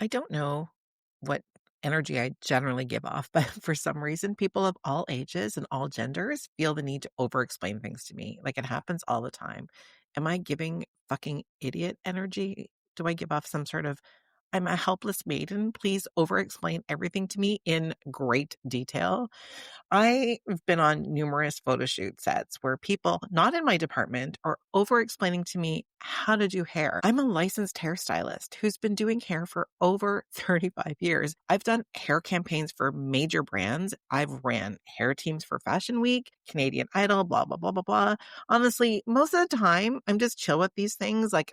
I don't know what energy I generally give off, but for some reason, people of all ages and all genders feel the need to over explain things to me. Like it happens all the time. Am I giving fucking idiot energy? Do I give off some sort of I'm a helpless maiden? Please over explain everything to me in great detail. I've been on numerous photo shoot sets where people not in my department are over explaining to me how to do hair. I'm a licensed hairstylist who's been doing hair for over 35 years. I've done hair campaigns for major brands. I've ran hair teams for Fashion Week, Canadian Idol, blah, blah, blah, blah, blah. Honestly, most of the time, I'm just chill with these things. Like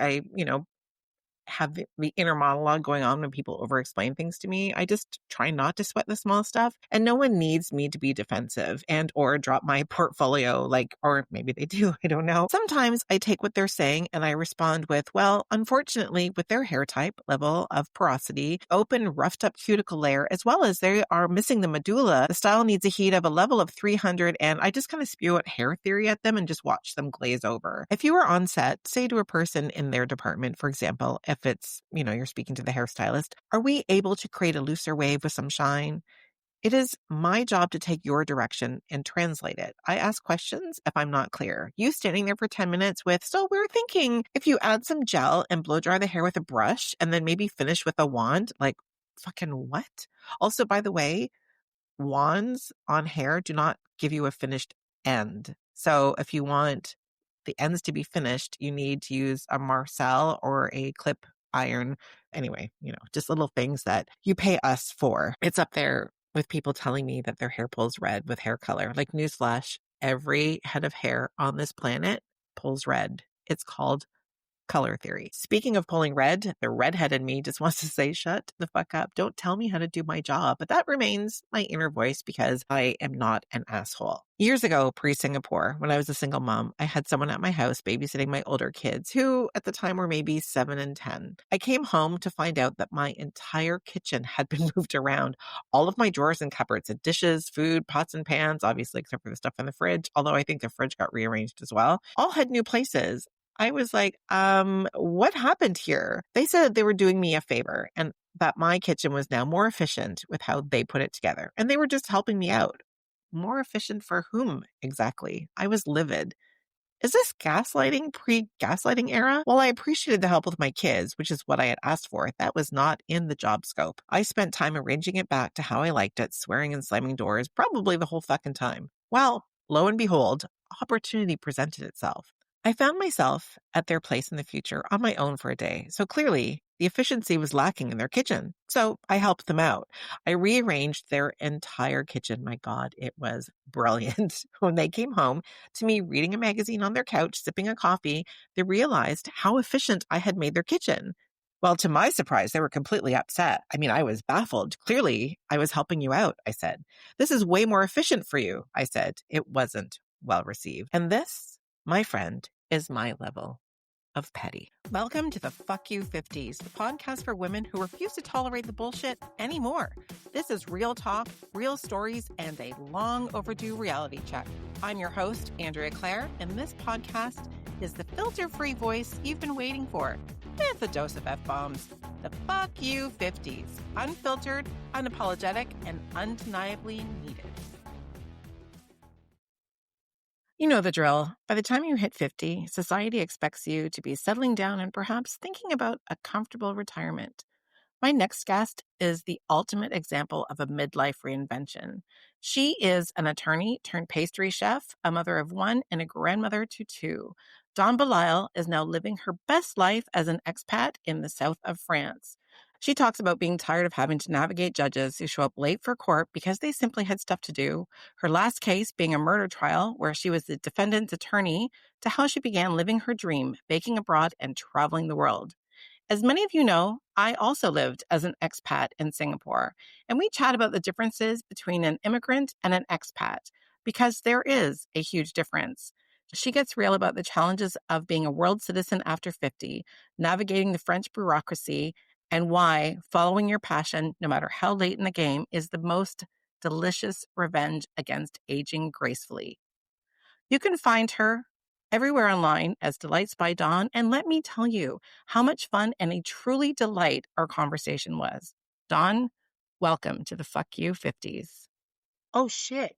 have the inner monologue going on when people over explain things to me. I just try not to sweat the small stuff, and no one needs me to be defensive and or drop my portfolio, or maybe they do. I don't know. Sometimes I take what they're saying and I respond with, well, unfortunately, with their hair type, level of porosity, open, roughed up cuticle layer, as well as they are missing the medulla, the style needs a heat of a level of 300. And I just kind of spew out hair theory at them and just watch them glaze over. If you were on set, say to a person in their department, for example, if it's, you're speaking to the hairstylist, are we able to create a looser wave with some shine? It is my job to take your direction and translate it. I ask questions if I'm not clear. You standing there for 10 minutes with, so we're thinking if you add some gel and blow dry the hair with a brush and then maybe finish with a wand, like fucking what? Also, by the way, wands on hair do not give you a finished end. So if you want the ends to be finished, you need to use a Marcel or a clip iron. Anyway, just little things that you pay us for. It's up there with people telling me that their hair pulls red with hair color. Like newsflash, every head of hair on this planet pulls red. It's called color theory. Speaking of pulling red, the redhead in me just wants to say, shut the fuck up. Don't tell me how to do my job. But that remains my inner voice because I am not an asshole. Years ago, pre-Singapore, when I was a single mom, I had someone at my house babysitting my older kids who at the time were maybe 7 and 10. I came home to find out that my entire kitchen had been moved around. All of my drawers and cupboards had dishes, food, pots and pans, obviously except for the stuff in the fridge, although I think the fridge got rearranged as well, all had new places. I was like, what happened here? They said they were doing me a favor and that my kitchen was now more efficient with how they put it together. And they were just helping me out. More efficient for whom exactly? I was livid. Is this gaslighting, pre-gaslighting era? While I appreciated the help with my kids, which is what I had asked for, that was not in the job scope. I spent time arranging it back to how I liked it, swearing and slamming doors, probably the whole fucking time. Well, lo and behold, opportunity presented itself. I found myself at their place in the future on my own for a day. So clearly, the efficiency was lacking in their kitchen. So I helped them out. I rearranged their entire kitchen. My God, it was brilliant. When they came home to me reading a magazine on their couch, sipping a coffee, they realized how efficient I had made their kitchen. Well, to my surprise, they were completely upset. I mean, I was baffled. Clearly, I was helping you out, I said. This is way more efficient for you, I said. It wasn't well received. And this, my friend, is my level of petty. Welcome to the Fuck You 50s, the podcast for women who refuse to tolerate the bullshit anymore. This is real talk, real stories, and a long overdue reality check. I'm your host, Andrea Claire, and this podcast is the filter-free voice you've been waiting for. With a dose of F-bombs. The Fuck You 50s. Unfiltered, unapologetic, and undeniably needed. You know the drill. By the time you hit 50, society expects you to be settling down and perhaps thinking about a comfortable retirement. My next guest is the ultimate example of a midlife reinvention. She is an attorney turned pastry chef, a mother of one, and a grandmother to two. Dawn Belisle is now living her best life as an expat in the south of France. She talks about being tired of having to navigate judges who show up late for court because they simply had stuff to do, her last case being a murder trial where she was the defendant's attorney, to how she began living her dream, baking abroad and traveling the world. As many of you know, I also lived as an expat in Singapore, and we chat about the differences between an immigrant and an expat, because there is a huge difference. She gets real about the challenges of being a world citizen after 50, navigating the French bureaucracy, and why following your passion, no matter how late in the game, is the most delicious revenge against aging gracefully. You can find her everywhere online as Delights by Dawn. And let me tell you how much fun and a truly delight our conversation was. Dawn, welcome to the Fuck You 50s. Oh shit.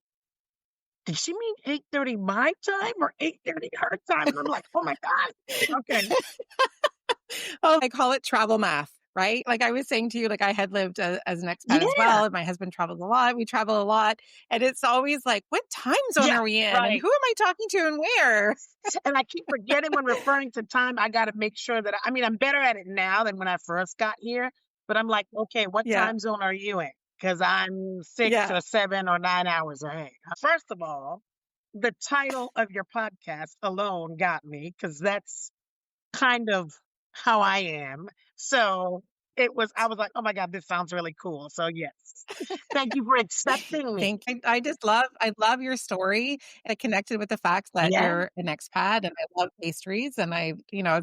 Did she mean 8:30 my time or 8:30 her time? And I'm like, oh my God. Okay. Oh, I call it travel math, right? Like I was saying to you, like I had lived as an expat as Yeah. well, and my husband traveled a lot. We travel a lot, and it's always like, what time zone Yeah. are we in, and Right. who am I talking to, and where? And I keep forgetting when referring to time, I got to make sure that I mean, I'm better at it now than when I first got here. But I'm like, okay, what Yeah, time zone are you in? Because I'm six yeah. or 7 or 9 hours ahead. First of all, the title of your podcast alone got me because that's kind of how I am. So I was like, oh my God, this sounds really cool. So, yes, thank you for accepting me. Thank you. I love your story. I connected with the fact that Yeah. you're an expat, and I love pastries. And I've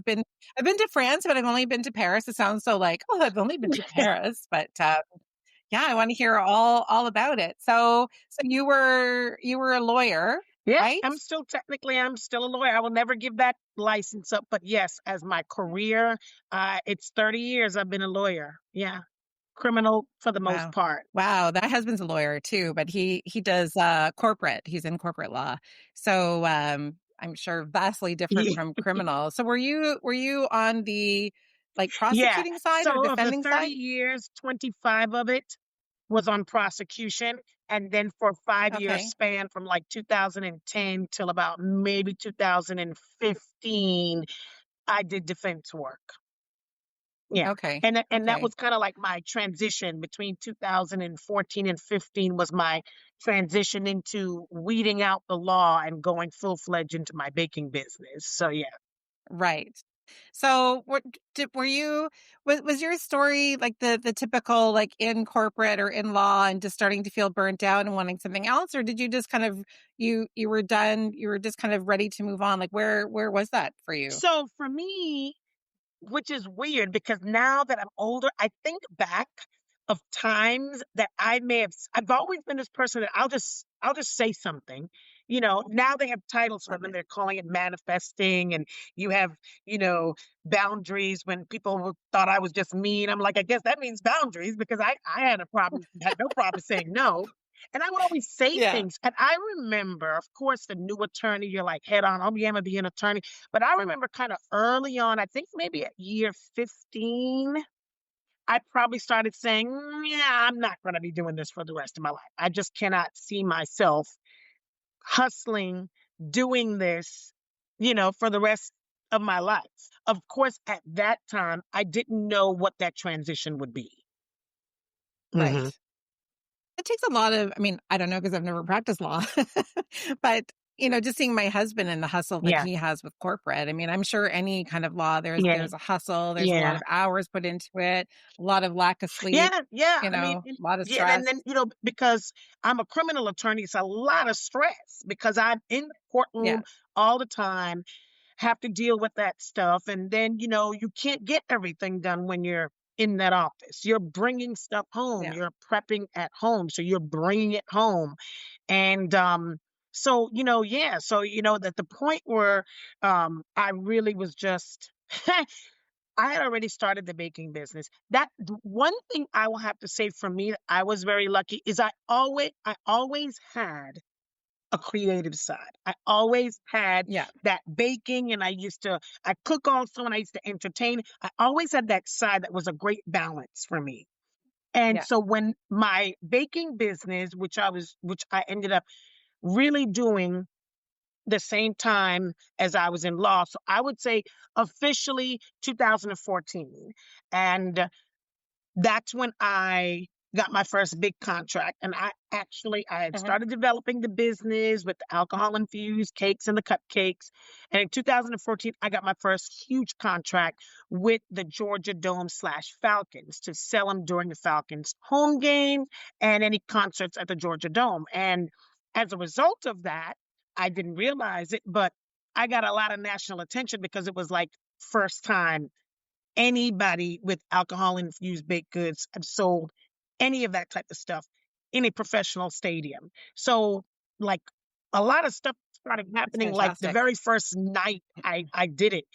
been to France, but I've only been to Paris. It sounds so like, oh, I've only been to Paris, but yeah, I want to hear all about it. So you were a lawyer, Yeah, right? I'm still a lawyer. I will never give that license up. But yes, as my career, it's 30 years I've been a lawyer. Yeah. Criminal for the most Wow. part. Wow, that husband's a lawyer too, but he does corporate. He's in corporate law. So I'm sure vastly different from criminal. So were you on the like Yeah. prosecuting side or So of the defending 30 side? years, 25 of it was on prosecution. And then for 5 years Okay. span from like 2010 till about maybe 2015, I did defense work. Yeah. Okay. And that Okay. was kind of like my transition between 2014 and 15 was my transition into weeding out the law and going full-fledged into my baking business. So yeah. Right. So, were you was your story like the typical like in corporate or in law and just starting to feel burnt out and wanting something else, or did you just kind of you were done, you were just kind of ready to move on? Like where was that for you? So for me, which is weird because now that I'm older, I think back of times that I've always been this person that I'll just say something. You know, now they have titles for Love them. it. They're calling it manifesting and you have, you know, boundaries when thought I was just mean. I'm like, I guess that means boundaries because I had no problem saying no. And I would always say Yeah. things. And I remember, of course, the new attorney, you're like head on, oh yeah, I'm gonna be an attorney. But I remember kind of early on, I think maybe at year 15, I probably started saying, yeah, I'm not going to be doing this for the rest of my life. I just cannot see myself hustling, doing this, for the rest of my life. Of course, at that time, I didn't know what that transition would be. Hmm. Right. It takes a lot of, I mean, I don't know because I've never practiced law, but just seeing my husband and the hustle that Yeah, he has with corporate. I mean, I'm sure any kind of law, yeah, there's a hustle, there's a lot yeah. of hours put into it, a lot of lack of sleep, Yeah, yeah. I mean, a lot of yeah, and stress. then because I'm a criminal attorney, it's a lot of stress because I'm in the courtroom Yeah, all the time, have to deal with that stuff, and then you can't get everything done when you're in that office. You're bringing stuff home. yeah, You're prepping at home, so you're bringing it home, and so yeah, so that the point where I really was just. I had already started the baking business. One thing I will have to say for me, that I was very lucky is I always had a creative side. I always had yeah, that baking and I cook also and I used to entertain. I always had that side that was a great balance for me. And yeah. so when my baking business, which I ended up really doing the same time as I was in law. So I would say officially 2014. And that's when I got my first big contract. And I had Mhm. started developing the business with the alcohol infused cakes and the cupcakes. And in 2014, I got my first huge contract with the Georgia Dome slash Falcons to sell them during the Falcons home game and any concerts at the Georgia Dome. And as a result of that, I didn't realize it, but I got a lot of national attention because it was like first time anybody with alcohol infused baked goods have sold any of that type of stuff in a professional stadium. So, like a lot of stuff started That's happening like the fantastic. very first night I did it.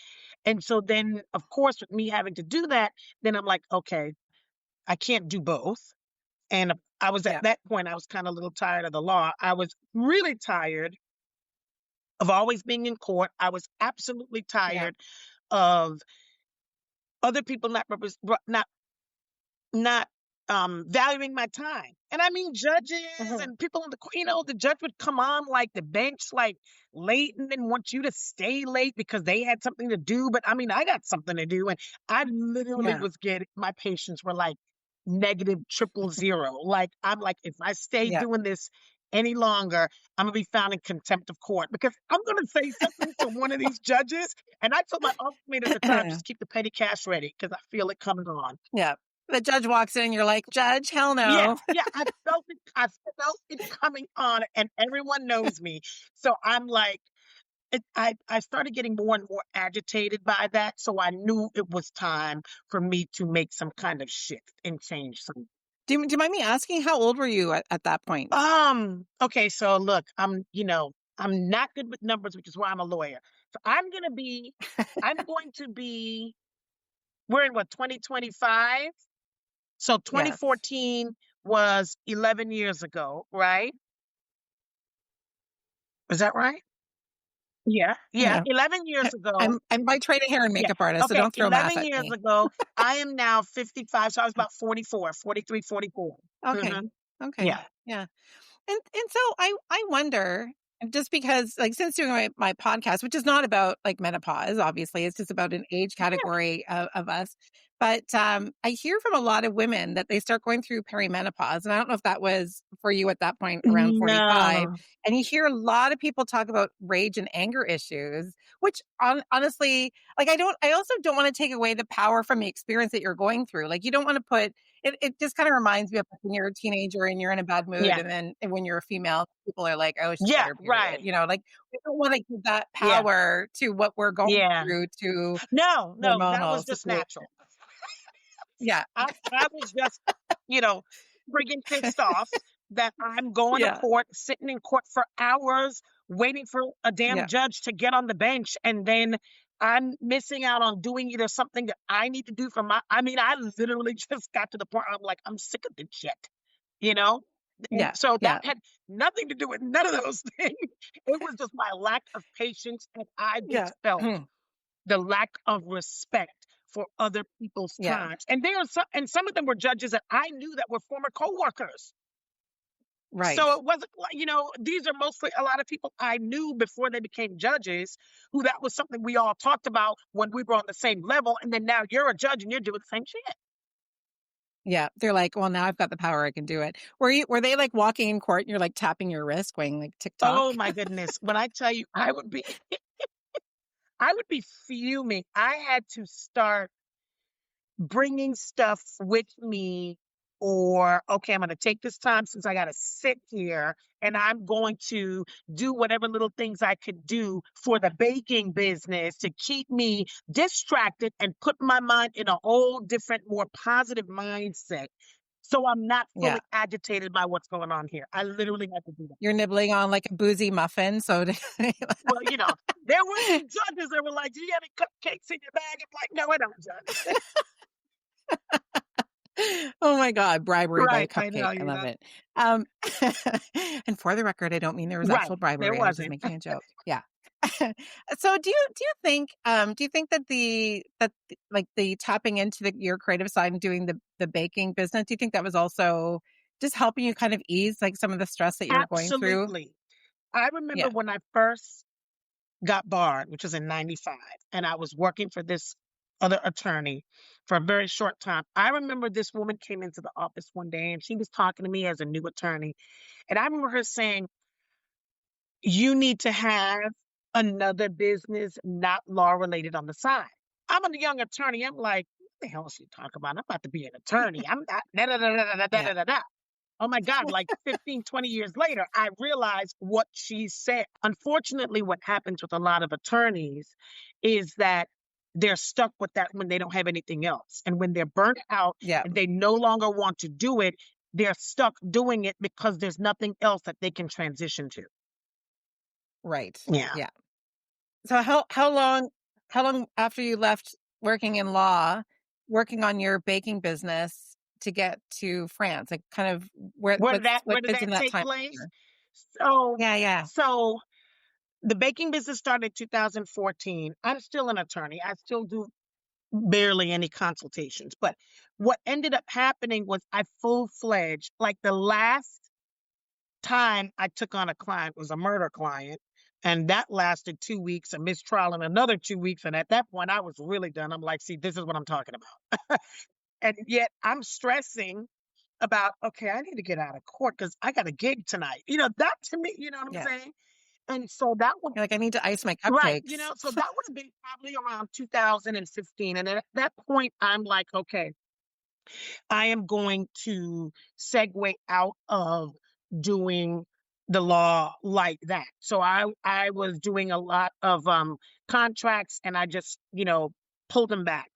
And so then, of course, with me having to do that, then I'm like, okay, I can't do both. And I was at Yeah. that point, I was kind of a little tired of the law. I was really tired of always being in court. I was absolutely Yeah. tired of other people not not valuing my time. And I mean, judges Mhm. and people in the, the judge would come on like the bench, like late and then want you to stay late because they had something to do. But I mean, I got something to do. And I literally Yeah. was getting, my patients were like negative triple zero. Like, I'm like, if I stay Yeah. doing this any longer, I'm gonna be found in contempt of court because I'm gonna say something to one of these judges. And I told my office mate at the time, just keep the petty cash ready because I feel it coming on. Yeah. The judge walks in, you're like, "Judge, hell Yeah, no." yeah, I felt it. I felt it coming on, and everyone knows me. So I'm like, I started getting more and more agitated by that. So I knew it was time for me to make some kind of shift and change some. Do you mind me asking how old were you at that point? Okay, so look, I'm not good with numbers, which is why I'm a lawyer. So I'm going to be, we're in what, 2025? So Yes. 2014 was 11 years ago, right? Is that right? Yeah, yeah, Yeah. 11 years ago. I'm by trade a hair and Yeah. makeup artist, so Okay, don't throw math 11 at years me. ago, I am now 55, so I was about 44, 43, 44. Okay. Mhm. Okay. Yeah. Yeah. And so I wonder, just because like since doing my podcast, which is not about like menopause, obviously, it's just about an age category of us. But I hear from a lot of women that they start going through perimenopause. And I don't know if that was for you at that point around 45. No. And you hear a lot of people talk about rage and anger issues, which honestly, like I also don't want to take away the power from the experience that you're going through. Like you don't want to put it just kind of reminds me of like when you're a teenager and you're in a bad mood, Yeah. and then when you're a female, people are like, "Oh, she's got Yeah, her period." right. Like we don't want to give that Yeah. power to what we're going Yeah. through to No, no, that was hormonal just situation. natural. Yeah, I was just, you know, friggin' pissed off that I'm going to yeah, court, sitting in court for hours, waiting for a damn yeah, judge to get on the bench, and then I'm missing out on doing either something that I need to do for my. I mean, I literally just got to the point where I'm like, I'm sick of this shit, you know? And yeah, so that yeah, had nothing to do with none of those things. It was just my lack of patience, and I yeah, just felt the lack of respect for other people's yeah. times. And there are some of them were judges that I knew that were former coworkers. So Right. it wasn't like, these are mostly a lot of people I knew before they became judges, who that was something we all talked about when we were on the same level. And then now you're a judge and you're doing the same shit. Yeah, they're like, "Well, now I've got the power, I can do it." Were they like walking in court and you're like tapping your wrist, going like Oh TikTok? my goodness. When I tell you, I would be fuming. I had to start bringing stuff with me, or okay, I'm going to take this time since I got to sit here and I'm going to do whatever little things I could do for the baking business to keep me distracted and put my mind in a whole different, more positive mindset, so I'm not Yeah, fully agitated by what's going on here. I literally had to do that. you're nibbling on like a boozy muffin, so Well, there were some judges that were like, do you have any cupcakes in your bag? I'm like, no, I don't, judge. Oh my God, bribery by the Right, I cupcake. know, I love it. Um, and for the record, I don't mean there was right, actual there bribery. I was just wasn't. making a joke. Yeah. So do you think that like the tapping into your creative side and doing the baking business, do you think that was also just helping you kind of ease like some of the stress that you were going through? Absolutely. I remember Yeah. when I first got barred, which was in 95, and I was working for this other attorney for a very short time. I remember this woman came into the office one day and she was talking to me as a new attorney. And I remember her saying, you need to have another business not law related on the side. I'm a young attorney. I'm like, what the hell is she talking about? I'm about to be an attorney. I'm not, da, da, da, da, da, da, Yeah. da, da, da. Oh my God, like 15, 20 years later, I realized what she said. Unfortunately, what happens with a lot of attorneys is that they're stuck with that when they don't have anything else. And when they're burnt out Yeah. and they no longer want to do it, they're stuck doing it because there's nothing else that they can transition to. Right. Yeah. Yeah. So how long after you left working in law, working on your baking business to get to France? Like kind of what Where did fits in that that take time place? here? So, Yeah, yeah. so the baking business started in 2014. I'm still an attorney. I still do barely any consultations. But what ended up happening was I full-fledged, like the last time I took on a client was a murder client. And that lasted 2 weeks, a mistrial, and another 2 weeks. And at that point, I was really done. I'm like, see, this is what I'm talking about. And yet I'm stressing about, okay, I need to get out of court because I got a gig tonight. That to me, you know what I'm Yeah. saying? And so that would, You're like, I need to ice my right, cupcakes. so that would have been probably around 2015. And at that point, I'm like, okay, I am going to segue out of doing the law like that. So I was doing a lot of contracts, and I just, pulled them back,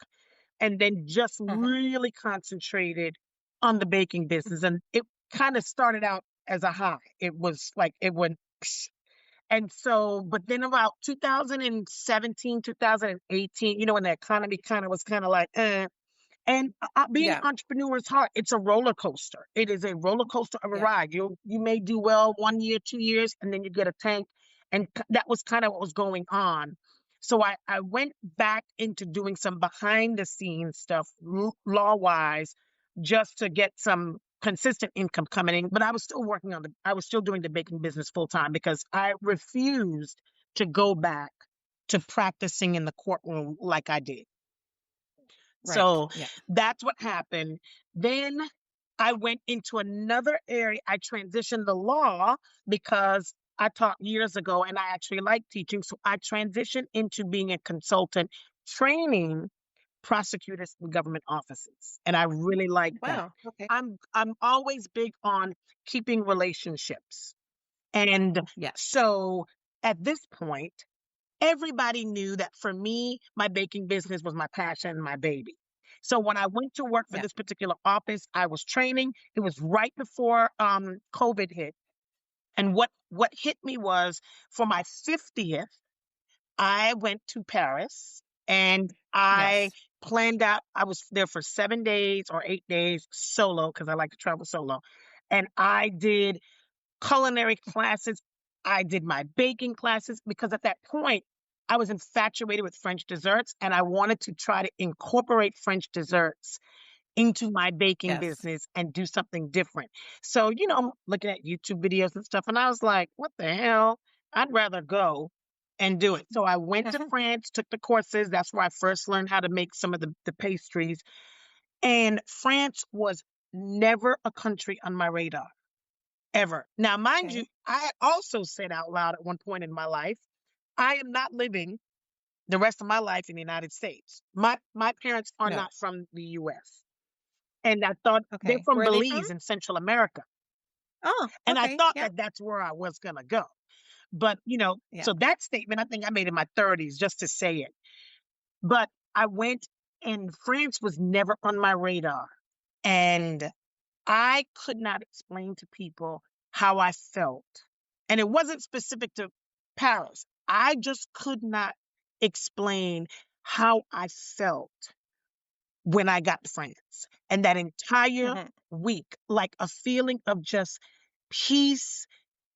and then just Mhm. really concentrated on the baking business. And it kind of started out as a high. It was like it went psh. And so, but then about 2017, 2018, when the economy kind of was kind of like, and being an Yeah. entrepreneur is hard. It's a roller coaster. It is a roller coaster of a Yeah. ride. You may do well 1 year, 2 years, and then you get a tank. And that was kind of what was going on. So I went back into doing some behind the scenes stuff, law wise, just to get some consistent income coming in. But I was still I was still doing the baking business full time because I refused to go back to practicing in the courtroom like I did. Right. So Yeah. that's what happened. Then I went into another area. I transitioned the law because I taught years ago and I actually like teaching. So I transitioned into being a consultant, training prosecutors and government offices. And I really like that. Wow. Okay. I'm always big on keeping relationships. And Yes. so at this point, everybody knew that for me, my baking business was my passion and my baby. So when I went to work for Yeah. this particular office, I was training. It was right before COVID hit. And what hit me was for my 50th, I went to Paris and I Yes. planned out, I was there for 7 days or 8 days solo because I like to travel solo. And I did culinary classes. I did my baking classes because at that point, I was infatuated with French desserts and I wanted to try to incorporate French desserts into my baking Yes. business and do something different. So, I'm looking at YouTube videos and stuff, and I was like, what the hell? I'd rather go and do it. So I went to Mhm. France, took the courses. That's where I first learned how to make some of the pastries. And France was never a country on my radar ever. Now, mind you, Okay. I had also said out loud at one point in my life, I am not living the rest of my life in the United States. My parents are No. not from the US. And I thought they're Okay. from Where are they from? Belize in Central America. Oh, And I okay. thought Yeah. that that's where I was going to go. But, Yeah. so that statement, I think I made in my 30s just to say it. But I went, and France was never on my radar. And I could not explain to people how I felt. And it wasn't specific to Paris. I just could not explain how I felt when I got to France. And that entire Mhm. week, like a feeling of just peace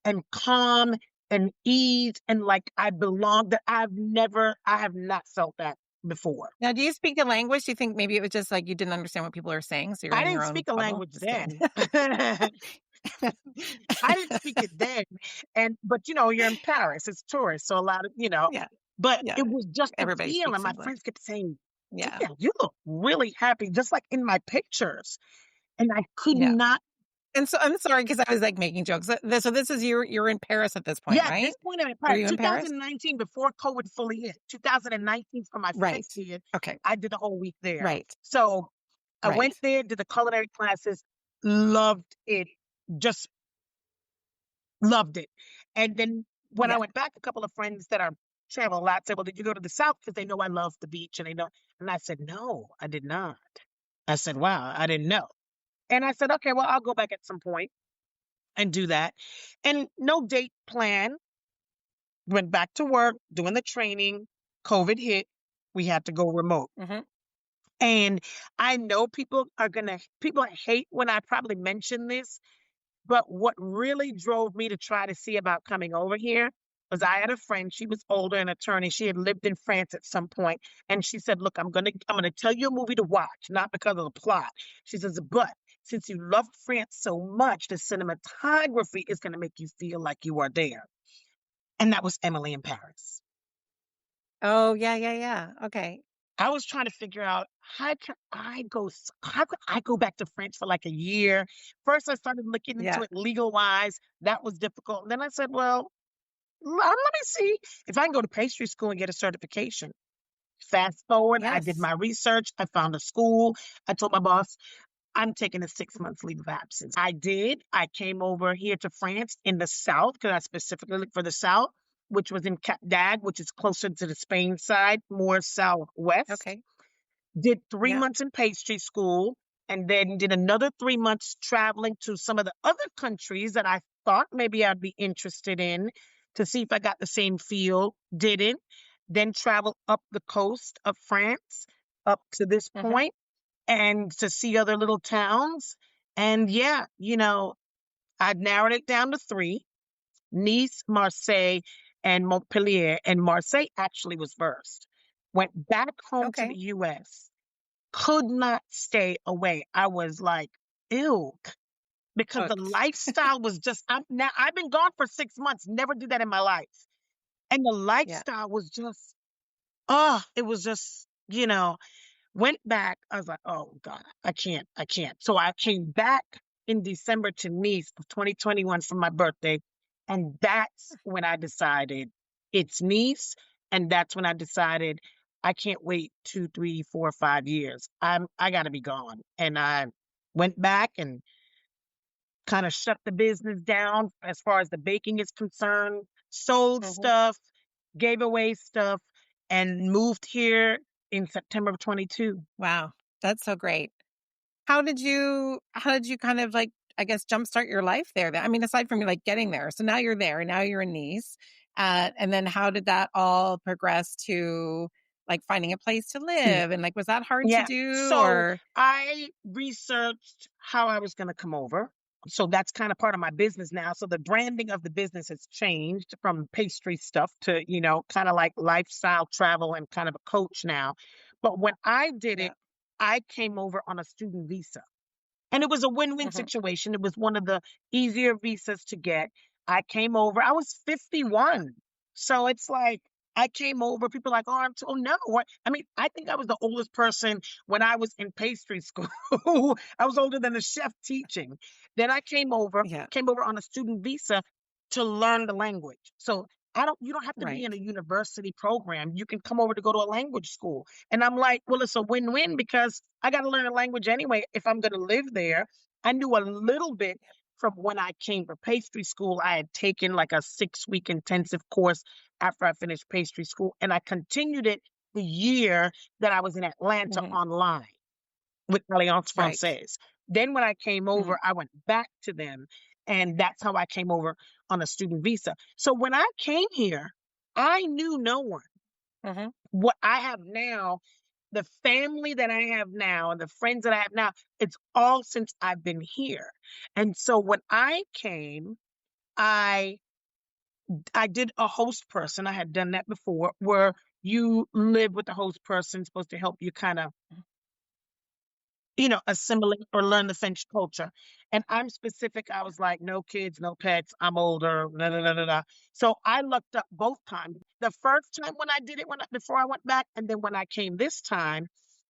and calm and ease and like I belong, that I have not felt that before. Now, do you speak the language? Do you think maybe it was just like you didn't understand what people are saying, so you're I in didn't your own speak a bubble? language Just kidding. then. I didn't speak it then. But you're in Paris, it's tourist, so a lot of, Yeah. but Yeah. it was just the Everybody feeling. speaks My English. friends kept saying, Yeah. damn, you look really happy, just like in my pictures. And I could Yeah. not, And so I'm sorry because I was like making jokes. So this is you're in Paris at this point, yeah, at right? this point I'm in Were Paris. you in Paris? 2019, before COVID fully hit, 2019 for my Right. 50th, Okay. I did a whole week there. Right. So I Right. went there, did the culinary classes, loved it, just loved it. And then when I Yeah. went back, a couple of friends that are travel a lot said, well, did you go to the South? Because they know I love the beach and they know. And I said, no, I did not. I said, wow, I didn't know. And I said, okay, well, I'll go back at some point and do that. And no date plan, went back to work, doing the training. COVID hit. We had to go remote. Mhm. And I know people hate when I probably mention this, but what really drove me to try to see about coming over here was I had a friend, she was older, an attorney. She had lived in France at some point, and she said, "Look, I'm gonna tell you a movie to watch, not because of the plot." She says, "But since you love France so much, the cinematography is gonna make you feel like you are there." And that was Emily in Paris. Oh, yeah, yeah, yeah. Okay. I was trying to figure out how could I go back to France for like a year? First, I started looking into Yeah. it legal wise. That was difficult. And then I said, well, let me see if I can go to pastry school and get a certification. Fast forward, I did Yes. my research. I found a school. I told my boss, I'm taking a 6 months leave of absence. I did. I came over here to France in the south because I specifically looked for the south, which was in Cap d'Agde, which is closer to the Spain side, more southwest. Okay. Did 3 Yeah. months in pastry school, and then did another 3 months traveling to some of the other countries that I thought maybe I'd be interested in to see if I got the same feel. Didn't. Then travel up the coast of France up to this Mhm. point and to see other little towns. And yeah, I'd narrowed it down to 3: Nice, Marseille, and Montpellier. And Marseille actually was first. Went back home to the Okay. US, could not stay away. I was like, ew, because the Hooked. lifestyle was just, I've been gone for 6 months, never did that in my life. And the Yeah. lifestyle was just, oh, it was just, went back. I was like, oh God, I can't. So I came back in December to Nice of 2021 for my birthday. And that's when I decided it's Nice. And that's when I decided I can't wait 2, 3, 4, 5 years. I gotta be gone. And I went back and kind of shut the business down as far as the baking is concerned, sold Mhm. stuff, gave away stuff, and moved here in September of 22. Wow. That's so great. How did you kind of like, I guess, jumpstart your life there? I mean, aside from like getting there. So now you're there, now you're in Nice. And then how did that all progress to like finding a place to live? And like, was that hard to Yeah. do So or I researched how I was going to come over. So that's kind of part of my business now. So the branding of the business has changed from pastry stuff to, kind of like lifestyle travel and kind of a coach now. But when I did yeah. it, I came over on a student visa. And it was a win-win Mhm. situation. It was one of the easier visas to get. I came over. I was 51. So it's like I came over. People are like, oh, oh no. What? I mean, I think I was the oldest person when I was in pastry school. I was older than the chef teaching. Then I Yeah. came over on a student visa to learn the language. So you don't have to be in Right. a university program. You can come over to go to a language school. And I'm like, well, it's a win-win because I got to learn a language anyway if I'm going to live there. I knew a little bit from when I came for pastry school. I had taken like a 6-week intensive course after I finished pastry school, and I continued it the year that I was in Atlanta Mhm. online with Alliance Right. Francaise. Then when I came Mhm. over, I went back to them, and that's how I came over on a student visa. So when I came here, I knew no one. Mhm. What I have now, the family that I have now and the friends that I have now, it's all since I've been here. And so when I came, I I did a host person. I had done that before where you live with the host person supposed to help you kind of assimilate or learn the French culture. And I'm specific. I was like, no kids, no pets. I'm older. Da, da, da, da, da. So I looked up both times. The first time when I did it, before I went back, and then when I came this time,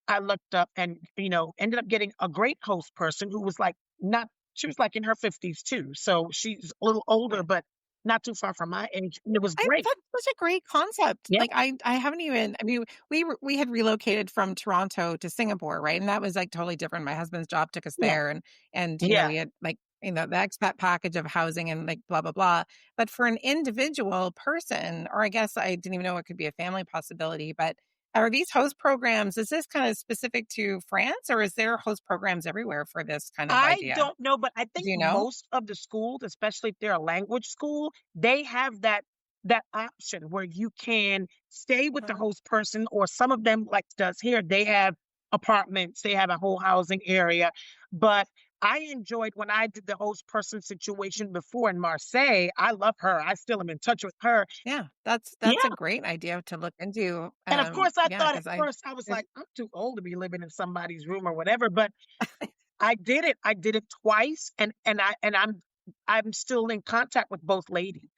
I looked up and ended up getting a great host person who was like not. She was like in her 50s too, so she's a little older, Yeah. but not too far from my age. And it was great. That's such a great concept. Yeah, Like I haven't even I mean, we had relocated from Toronto to Singapore, right? And that was like totally different. My husband's job took us yeah, there and yeah. we had like the expat package of housing and like blah blah blah. But for an individual person, or I guess I didn't even know it could be a family possibility, but are these host programs, is this kind of specific to France or is there host programs everywhere for this kind of I idea? don't know, but I Do think you know? most of the schools, especially if they're a language school, they have that that option where you can stay with the Uh-huh. host person, or some of them, like does here, they have apartments, they have a whole housing area. But I enjoyed when I did the host person situation before in Marseille. I love her. I still am in touch with her. Yeah, that's a Yeah. great idea to look into. And of course, I Yeah, thought at because I first, I was there's like, I'm too old to be living in somebody's room or whatever. But I did it. I did it twice, and I'm still in contact with both ladies.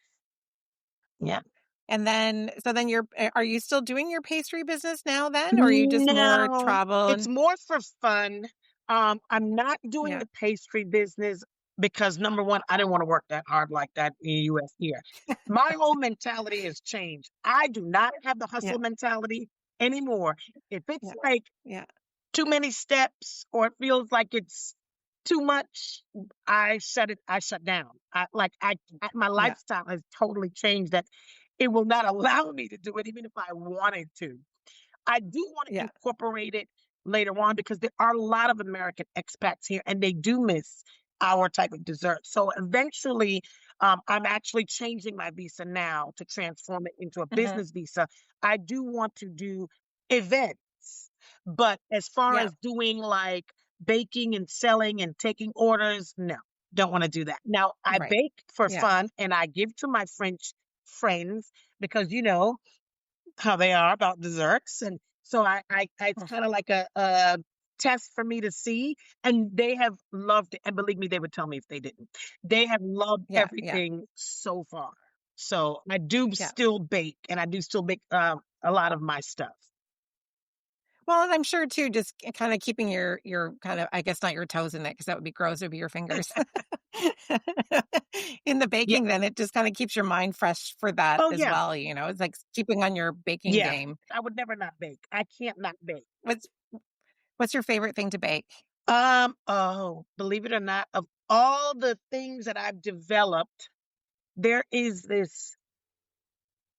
Yeah. and then so then are you still doing your pastry business now then, or are you just more No, travel it's and more for fun. I'm not doing yeah, the pastry business because number one, I didn't want to work that hard like that in the US here. My whole mentality has changed. I do not have the yeah, hustle mentality anymore. If it's yeah, like yeah, too many steps or it feels like it's too much, I shut down. My yeah, lifestyle has totally changed that it will not allow me to do it even if I wanted to. I do want to yeah. incorporate it later on because there are a lot of American expats here and they do miss our type of dessert. So eventually, I'm actually changing my visa now to transform it into a Mhm. business visa. I do want to do events, but as far Yeah, as doing like baking and selling and taking orders, no, don't want to do that. Now, I right. bake for Yeah. fun and I give to my French friends because, how they are about desserts. And so it's Mm. kind of like a test for me to see. And they have loved it. And believe me, they would tell me if they didn't. They have loved Yeah, yeah, everything so far. So I do yeah. still bake and I do still bake a lot of my stuff. Well, and I'm sure too, just kind of keeping your kind of, I guess not your toes in it because that would be gross. It would be your fingers in the Yeah. baking. Then it just kind of keeps your mind fresh for that Oh, as yeah. well. It's like keeping on your baking Yeah. game. I would never not bake. I can't not bake. What's what's your favorite thing to bake? Oh, believe it or not, of all the things that I've developed, there is this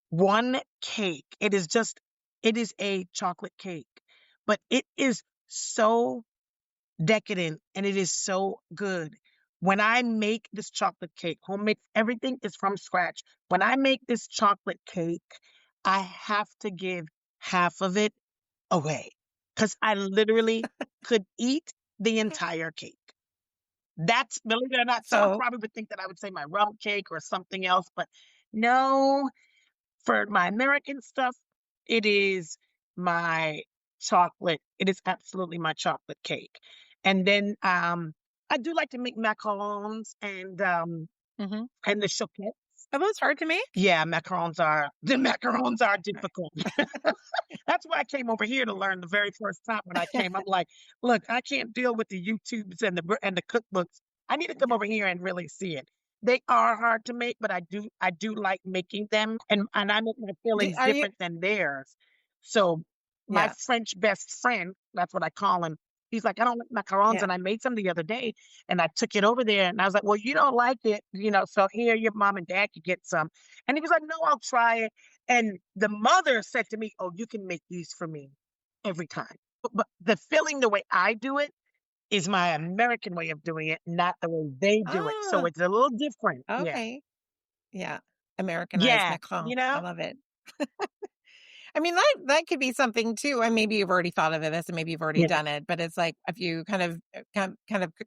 one cake. It is a chocolate cake, but it is so decadent and it is so good. When I make this chocolate cake, homemade, everything is from scratch. When I make this chocolate cake, I have to give half of it away because I literally could eat the entire cake. That's, believe it or not, someone So, probably would think that I would say my rum cake or something else, but no, for my American stuff, it is my chocolate. It is absolutely my chocolate cake. And then I do like to make macarons mhm. and the chocolate. Are those hard to make? Yeah, the macarons are difficult. That's why I came over here to learn the very first time when I came. I'm like, look, I can't deal with the YouTubes and the cookbooks. I need to come Yeah. over here and really see it. They are hard to make, but I do like making them, and I make my fillings Are you? different than theirs. So my Yeah, French best friend, that's what I call him. He's like, I don't like macarons, yeah, and I made some the other day, and I took it over there, and I was like, well, you don't like it. So here your mom and dad could get some. And he was like, no, I'll try it. And the mother said to me, "Oh, you can make these for me every time." But the filling, the way I do it, is my American way of doing it, not the way they do it. So ah, it's a little different. Yeah. okay, yeah. Americanized Yeah. macaron. You I know? love it. I mean, that could be something too, and maybe you've already thought of this, and maybe you've already Yeah. done it, but it's like if you kind of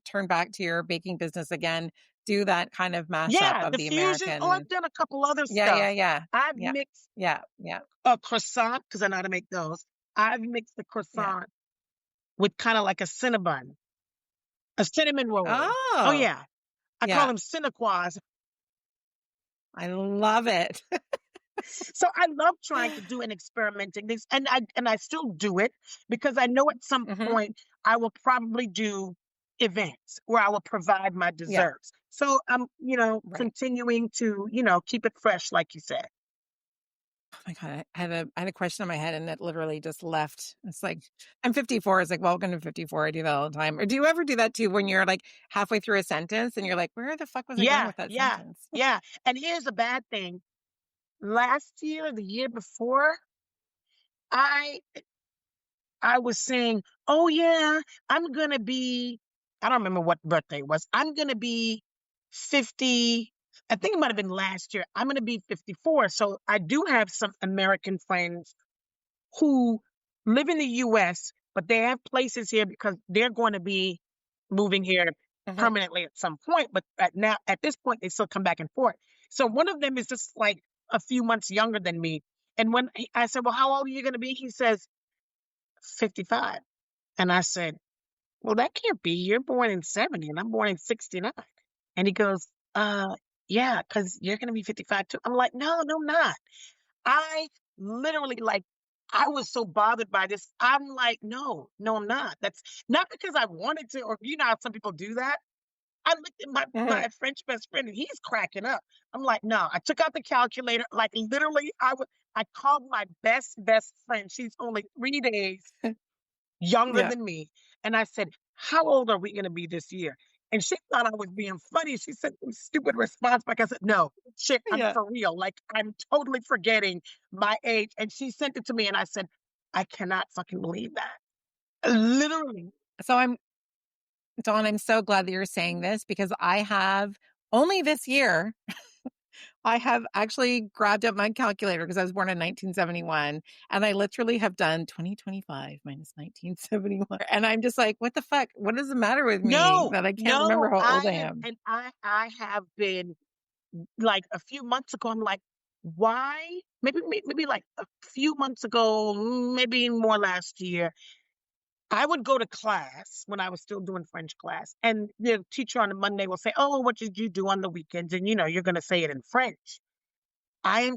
turn back to your baking business again, do that kind of mashup Yeah. of The the fusion. Oh, American. I've done a couple other Yeah, yeah, stuff. yeah. I've Yeah. mixed Yeah, yeah, a croissant because I know how to make those. I've mixed the yeah. croissant with kind of like a cinnabon, a cinnamon roll. Oh, Oh, yeah. I call yeah. them cinequas. I love it. So I love trying to do and experimenting things, and I still do it because I know at some Mhm. point I will probably do events where I will provide my Yeah, desserts. So I'm, right. continuing to, keep it fresh, like you said. Oh my god, I had a question in my head and it literally just left. It's like I'm 54. It's like welcome to 54. I do that all the time. Or do you ever do that too when you're like halfway through a sentence and you're like, where the fuck was I going Yeah, with that yeah, sentence? yeah. And here's a bad thing. Last year, the year before, I I was saying, "Oh yeah, I'm gonna be." I don't remember what birthday it was. I'm gonna be 50. I think it might have been last year. I'm going to be 54. So I do have some American friends who live in the US, but they have places here because they're going to be moving here Mhm. permanently at some point. But at this point, they still come back and forth. So one of them is just like a few months younger than me. And I said, well, how old are you going to be? He says, 55. And I said, well, that can't be. You're born in 70 and I'm born in 69. And he goes, yeah, because you're going to be 55 too. I'm like, no, no, I'm not. I literally like I was so bothered by this. I'm like, no, no, I'm not. That's not because I wanted to, or you know how some people do that. I looked at my Mhm. French best friend and he's cracking up. I'm like, no, I took out the calculator. Like literally, I called my best friend. She's only 3 days younger Yeah. than me. And I said, how old are we gonna be this year? And she thought I was being funny. She said some stupid response back. I said, no, shit, I'm Yeah. for real. Like I'm totally forgetting my age. And she sent it to me and I said, I cannot fucking believe that. Literally. So I'm Dawn, I'm so glad that you're saying this because I have only this year I have actually grabbed up my calculator because I was born in 1971 and I literally have done 2025 minus 1971. And I'm just like, what the fuck? What does the matter with me No, that I can't remember no, how old I I have am? and I have been like a few months ago, I'm like, why? Maybe like a few months ago, maybe more last year. I would go to class when I was still doing French class, and the teacher on the Monday will say, "Oh, what did you do on the weekends?" And you're going to say it in French. I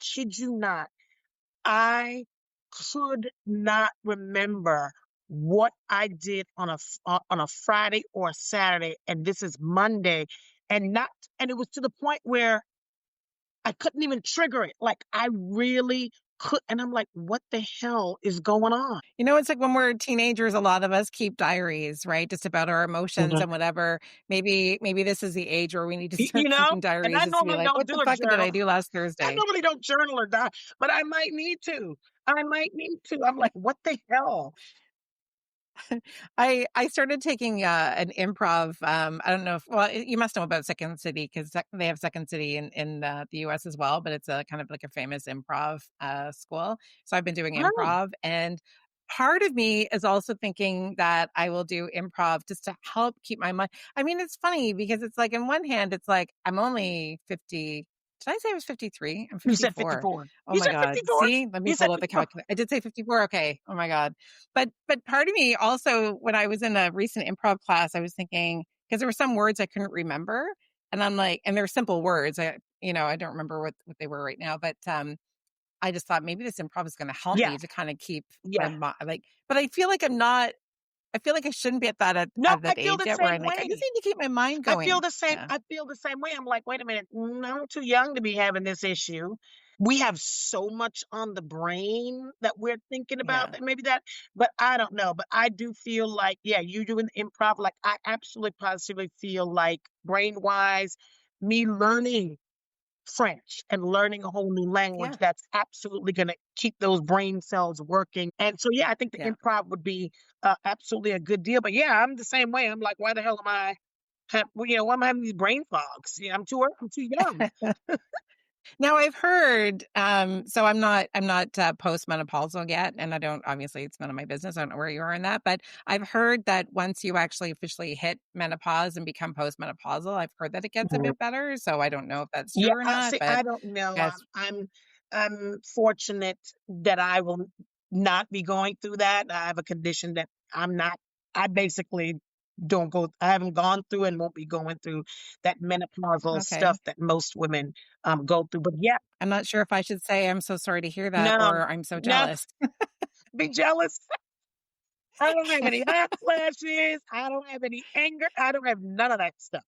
kid you not, I could not remember what I did on a Friday or a Saturday, and this is Monday, and not, and it was to the point where I couldn't even trigger it. Like I really could, and I'm like, what the hell is going on? It's like when we're teenagers, a lot of us keep diaries, right? Just about our emotions and whatever. Maybe this is the age where we need to start keeping And I diaries just to be normally like, don't what do the a fuck did journal. I do last I Thursday? normally don't journal or die, but I might need to. I might need to. I'm like, what the hell? I started taking an improv. I don't know if you must know about Second City because they have Second City in the U.S. as well, but it's a kind of like a famous improv school. So I've been doing Oh, improv, and part of me is also thinking that I will do improv just to help keep my mind. I mean, it's funny because it's like in one hand, it's like I'm only 50. Did I say I was 53? I'm you said 54. 54. Oh You my said God. 54. See, let me You said pull out the 54. calculator. I did say 54. Okay. Oh my God. But part of me also, when I was in a recent improv class, I was thinking because there were some words I couldn't remember, and I'm like, and they're simple words. I don't remember what they were right now, but I just thought maybe this improv is going to help Yeah, me to kind of keep my yeah. mind like. But I feel like I'm not. I feel like I shouldn't be at No, at I that feel age the yet where same I'm like, I just way. need to keep my mind going. Yeah, I feel the same way. I'm like, wait a minute, I'm too young to be having this issue. We have so much on the brain that we're thinking about yeah, that maybe that, but I don't know. But I do feel like, yeah, you doing improv, like I absolutely positively feel like brain wise, me learning French and learning a whole new language yeah, that's absolutely going to keep those brain cells working. And so, yeah, I think the yeah. improv would be absolutely a good deal. But yeah, I'm the same way. I'm like, why the hell am I? Why am I having these brain fogs? Yeah, I'm too young. Now I've heard, so I'm not postmenopausal yet, and I don't obviously it's none of my business. I don't know where you are in that, but I've heard that once you actually officially hit menopause and become postmenopausal, I've heard that it gets a bit better. So I don't know if that's Yeah, true or not, see, but I don't know. yes, I'm fortunate that I will not be going through that. I have a condition that I'm not. I basically don't go. I haven't gone through and won't be going through that menopausal stuff okay. that most women go through. But yeah, I'm not sure if I should say I'm so sorry to hear that no, or I'm so no, jealous. be jealous. I don't have any hot flashes. I don't have any anger. I don't have none of that stuff.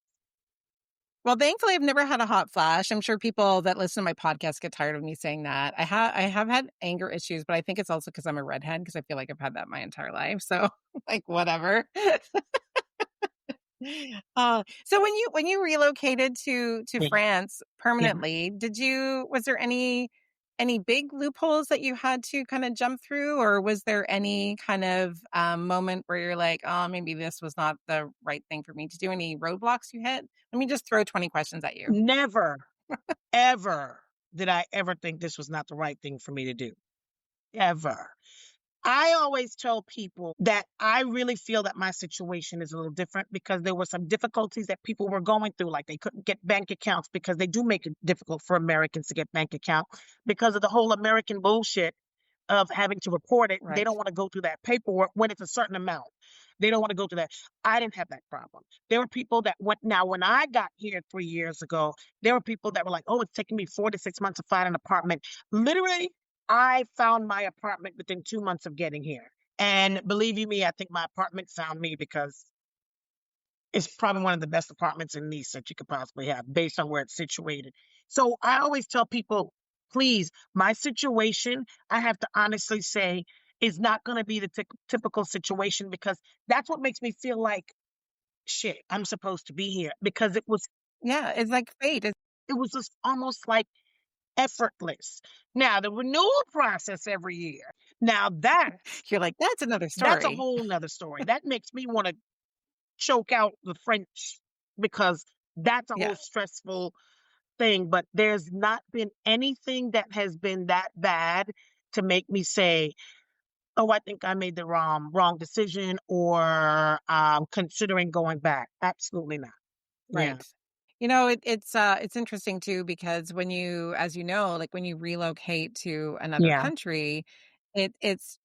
Well, thankfully, I've never had a hot flash. I'm sure people that listen to my podcast get tired of me saying that. I have had anger issues, but I think it's also because I'm a redhead because I feel like I've had that my entire life. So, like, whatever. So when you relocated to Yeah, France yeah. permanently, was there any? any big loopholes that you had to kind of jump through, or was there any kind of moment where you're like, oh, maybe this was not the right thing for me to do? Any roadblocks you hit? Let me just throw 20 questions at you. Never, ever did I ever think this was not the right thing for me to do. Ever. I always tell people that I really feel that my situation is a little different because there were some difficulties that people were going through, like they couldn't get bank accounts because they do make it difficult for Americans to get bank account because of the whole American bullshit of having to report it. They Right. don't want to go through that paperwork when it's a certain amount. They don't want to go through that. I didn't have that problem. There were people that went now when I got here 3 years ago, there were people that were like, oh, it's taking me 4 to 6 months to find an apartment. Literally, I found my apartment within 2 months of getting here. And believe you me, I think my apartment found me because it's probably one of the best apartments in Nice that you could possibly have based on where it's situated. So I always tell people, please, my situation, I have to honestly say, is not going to be the typical situation because that's what makes me feel like shit. I'm supposed to be here because Yeah. It's like fate. it was just almost like effortless. Now the renewal process every year. Now You're like, that's another that's a story. whole nother story. That makes me want to choke out the French because that's a Yeah. whole stressful thing. But there's not been anything that has been that bad to make me say, "Oh, I think I made the wrong decision," or considering going back. Absolutely not. Yeah, Right. It's interesting too because when you, as you know, like when you relocate to another yeah, country, it's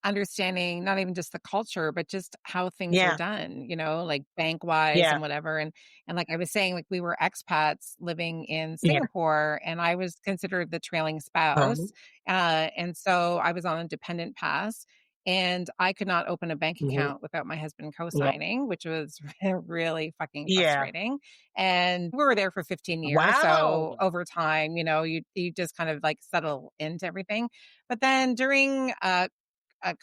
understanding not even just the culture, but just how things are yeah, done, like bank wise yeah, and whatever. And like I was saying, like we were expats living in yeah. Singapore, and I was considered the trailing spouse, Um, and so I was on a dependent pass. And I could not open a bank mhm, account without my husband yeah, co-signing, which was really fucking yeah. frustrating. And we were there for 15 years. So Wow. over time, you just kind of like settle into everything. But then during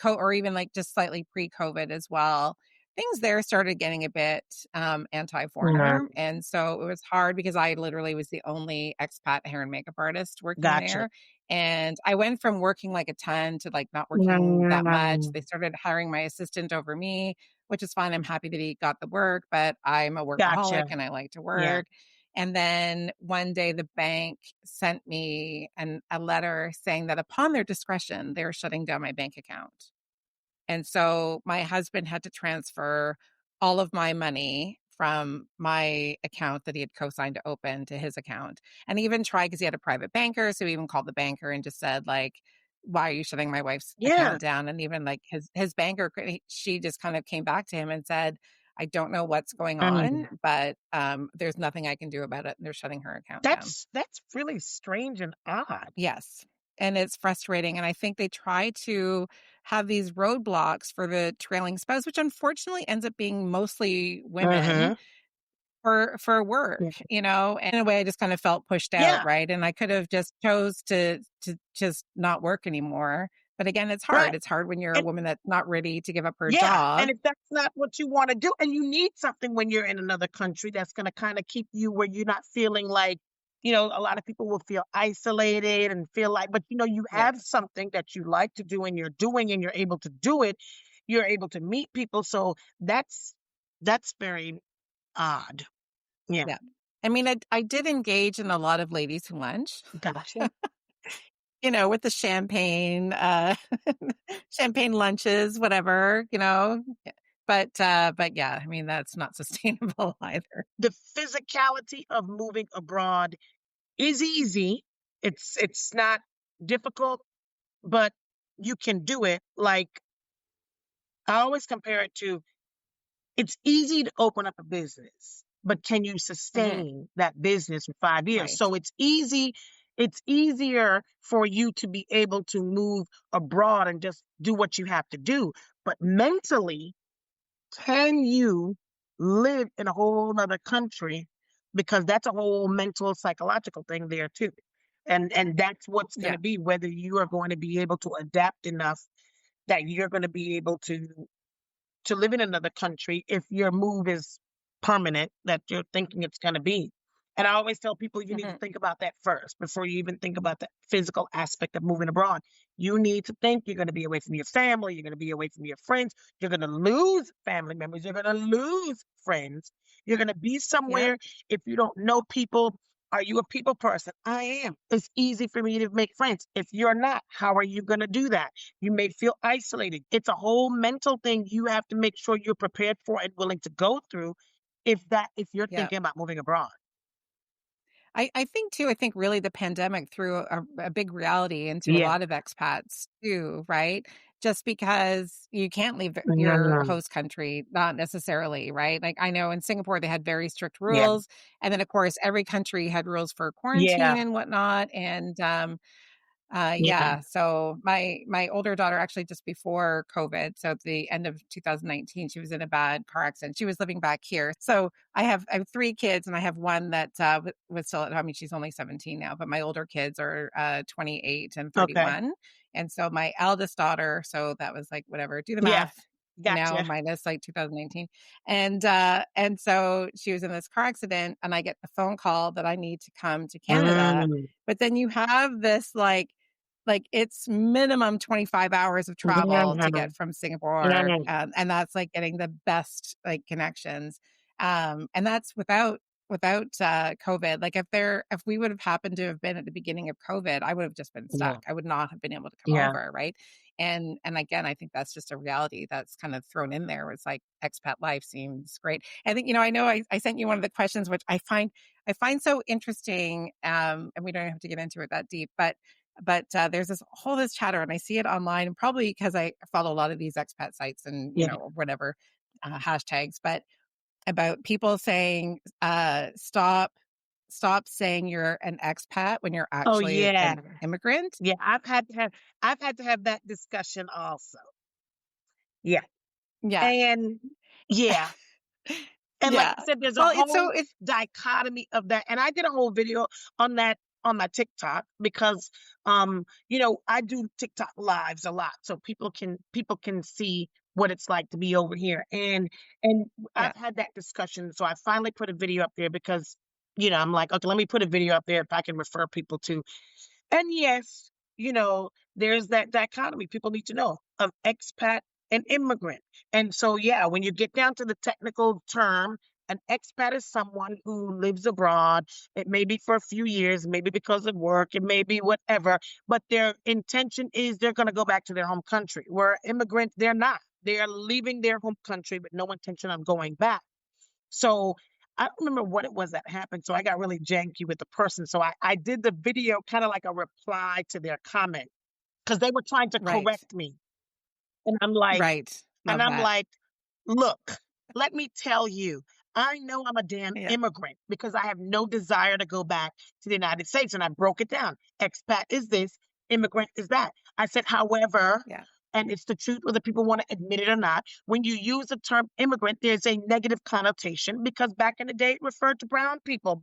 or even like just slightly pre-COVID as well, things there started getting a bit Mhm, anti-foreigner. And so it was hard because I literally was the only expat hair and makeup artist working gotcha. there. And I went from working like a ton to like not working that much. Mm, They started hiring my assistant over me, which is fine. I'm happy that he got the work, but I'm a workaholic gotcha. and I like to Yeah. work. And then one day the bank sent me a letter saying that upon their discretion, they were shutting down my bank account. And so my husband had to transfer all of my money from my account that he had co-signed to open to his account. And he even tried because he had a private banker. So he even called the banker and just said, like, why are you shutting my wife's Yeah. account down? And even like his banker, she just kind of came back to him and said, I don't know what's going on, Mm. but there's nothing I can do about it. And they're shutting her account down. That's really strange and odd. Yes. And it's frustrating. And I think they try to have these roadblocks for the trailing spouse, which unfortunately ends up being mostly women Mhm. for work, Yeah. and in a way I just kind of felt pushed out, Yeah. right? And I could have just chose to just not work anymore. But again, it's hard. Right. It's hard when you're a And woman that's not ready to give up her yeah, and job. if that's not what you wanna do and you need something when you're in another country that's gonna kinda keep you where you're not feeling like a lot of people will feel isolated and feel like but, you have Yes. something that you like to do and you're doing and you're able to do it. You're able to meet people, so that's very odd. Yeah. Yeah. I mean, I did engage in a lot of ladies who lunch. Gotcha. With the champagne, champagne lunches, whatever, Yeah. But yeah, I mean, that's not sustainable either. The physicality of moving abroad is easy. It's not difficult, but you can do it. Like I always compare it to it's easy to open up a business, but can you Mhm. sustain that business for 5 years? Right. So it's easier for you to be able to move abroad and just do what you have to do. But mentally, can you live in a whole other country? Because that's a whole mental, psychological thing there too. And that's what's going Yeah. to be whether you are going to be able to adapt enough that you're going to be able to live in another country if your move is permanent that you're thinking it's going to be. And I always tell people you need to Mhm. think about that first before you even think about the physical aspect of moving abroad. You need to think you're going to be away from your family, you're going to be away from your friends, you're going to lose family members, you're going to lose friends, you're going to be Yep. somewhere if you don't know people. Are you a people person? I am. It's easy for me to make friends. If you're not, how are you going to do that? You may feel isolated. It's a whole mental thing you have to make sure you're prepared for and willing to go through if you're Yep. thinking about moving abroad. I think too, I think really the pandemic threw a big reality into a Yeah. lot of expats too, right? Just because you can't leave your Mm, host country, not necessarily, right? Like I know in Singapore they had very strict yeah. rules, and then of course every country had rules for Yeah. quarantine and whatnot, and Yeah. yeah. So my older daughter actually just before COVID, so at the end of 2019, she was in a bad car accident. She was living back here. So I have 3 kids, and I have one that was still at home. I mean, she's only 17 now, but my older kids are 28 and Okay. 31. And so my eldest daughter, so that was like whatever, do the Yeah. math. Now Gotcha. minus like 2019. And so she was in this car accident, and I get the phone call that I need to come to Canada. Mm, But then you have this it's minimum 25 hours of travel to mm, get from Singapore, mm, and that's, like, getting the best, like, connections, and that's without COVID. Like, if we would have happened to have been at the beginning of COVID, I would have just been yeah. stuck. I would not have been able to come Yeah. over, right? And again, I think that's just a reality that's kind of thrown in there. It's like expat life seems great. I think, I know I sent you one of the questions, which I find so interesting, and we don't have to get into it that deep, but there's this chatter, and I see it online, and probably because I follow a lot of these expat sites and Yeah. whatever hashtags, but about people saying, stop saying you're an expat when you're Oh actually yeah. an immigrant. Yeah. I've had to have that discussion also. Yeah. Yeah, And yeah. And like yeah. I said, there's a Well, it's so whole it's dichotomy of that. And I did a whole video on that on my TikTok because I do TikTok lives a lot so people can see what it's like to be over here. And yeah, I've had that discussion. So I finally put a video up there because I'm like, okay, let me put a video up there if I can refer people to. And yes, there's that dichotomy people need to know of expat and immigrant. And so, yeah, when you get down to the technical term, an expat is someone who lives abroad. It may be for a few years, maybe because of work, it may be whatever, but their intention is they're going to go back to their home country. Where immigrant, they're not. They are leaving their home country, but no intention of going back. So I don't remember what it was that happened. So I got really janky with the person. So I did the video kind of like a reply to their comment because they were trying to right, correct me. And I'm like, right. and Love I'm that. like, look, let me tell you, I know I'm a damn Yeah, immigrant because I have no desire to go back to the United States. And I broke it down. Expat is this, immigrant is that. I said, however, yeah, and it's the truth whether people want to admit it or not, when you use the term immigrant, there's a negative connotation because back in the day it referred to brown people,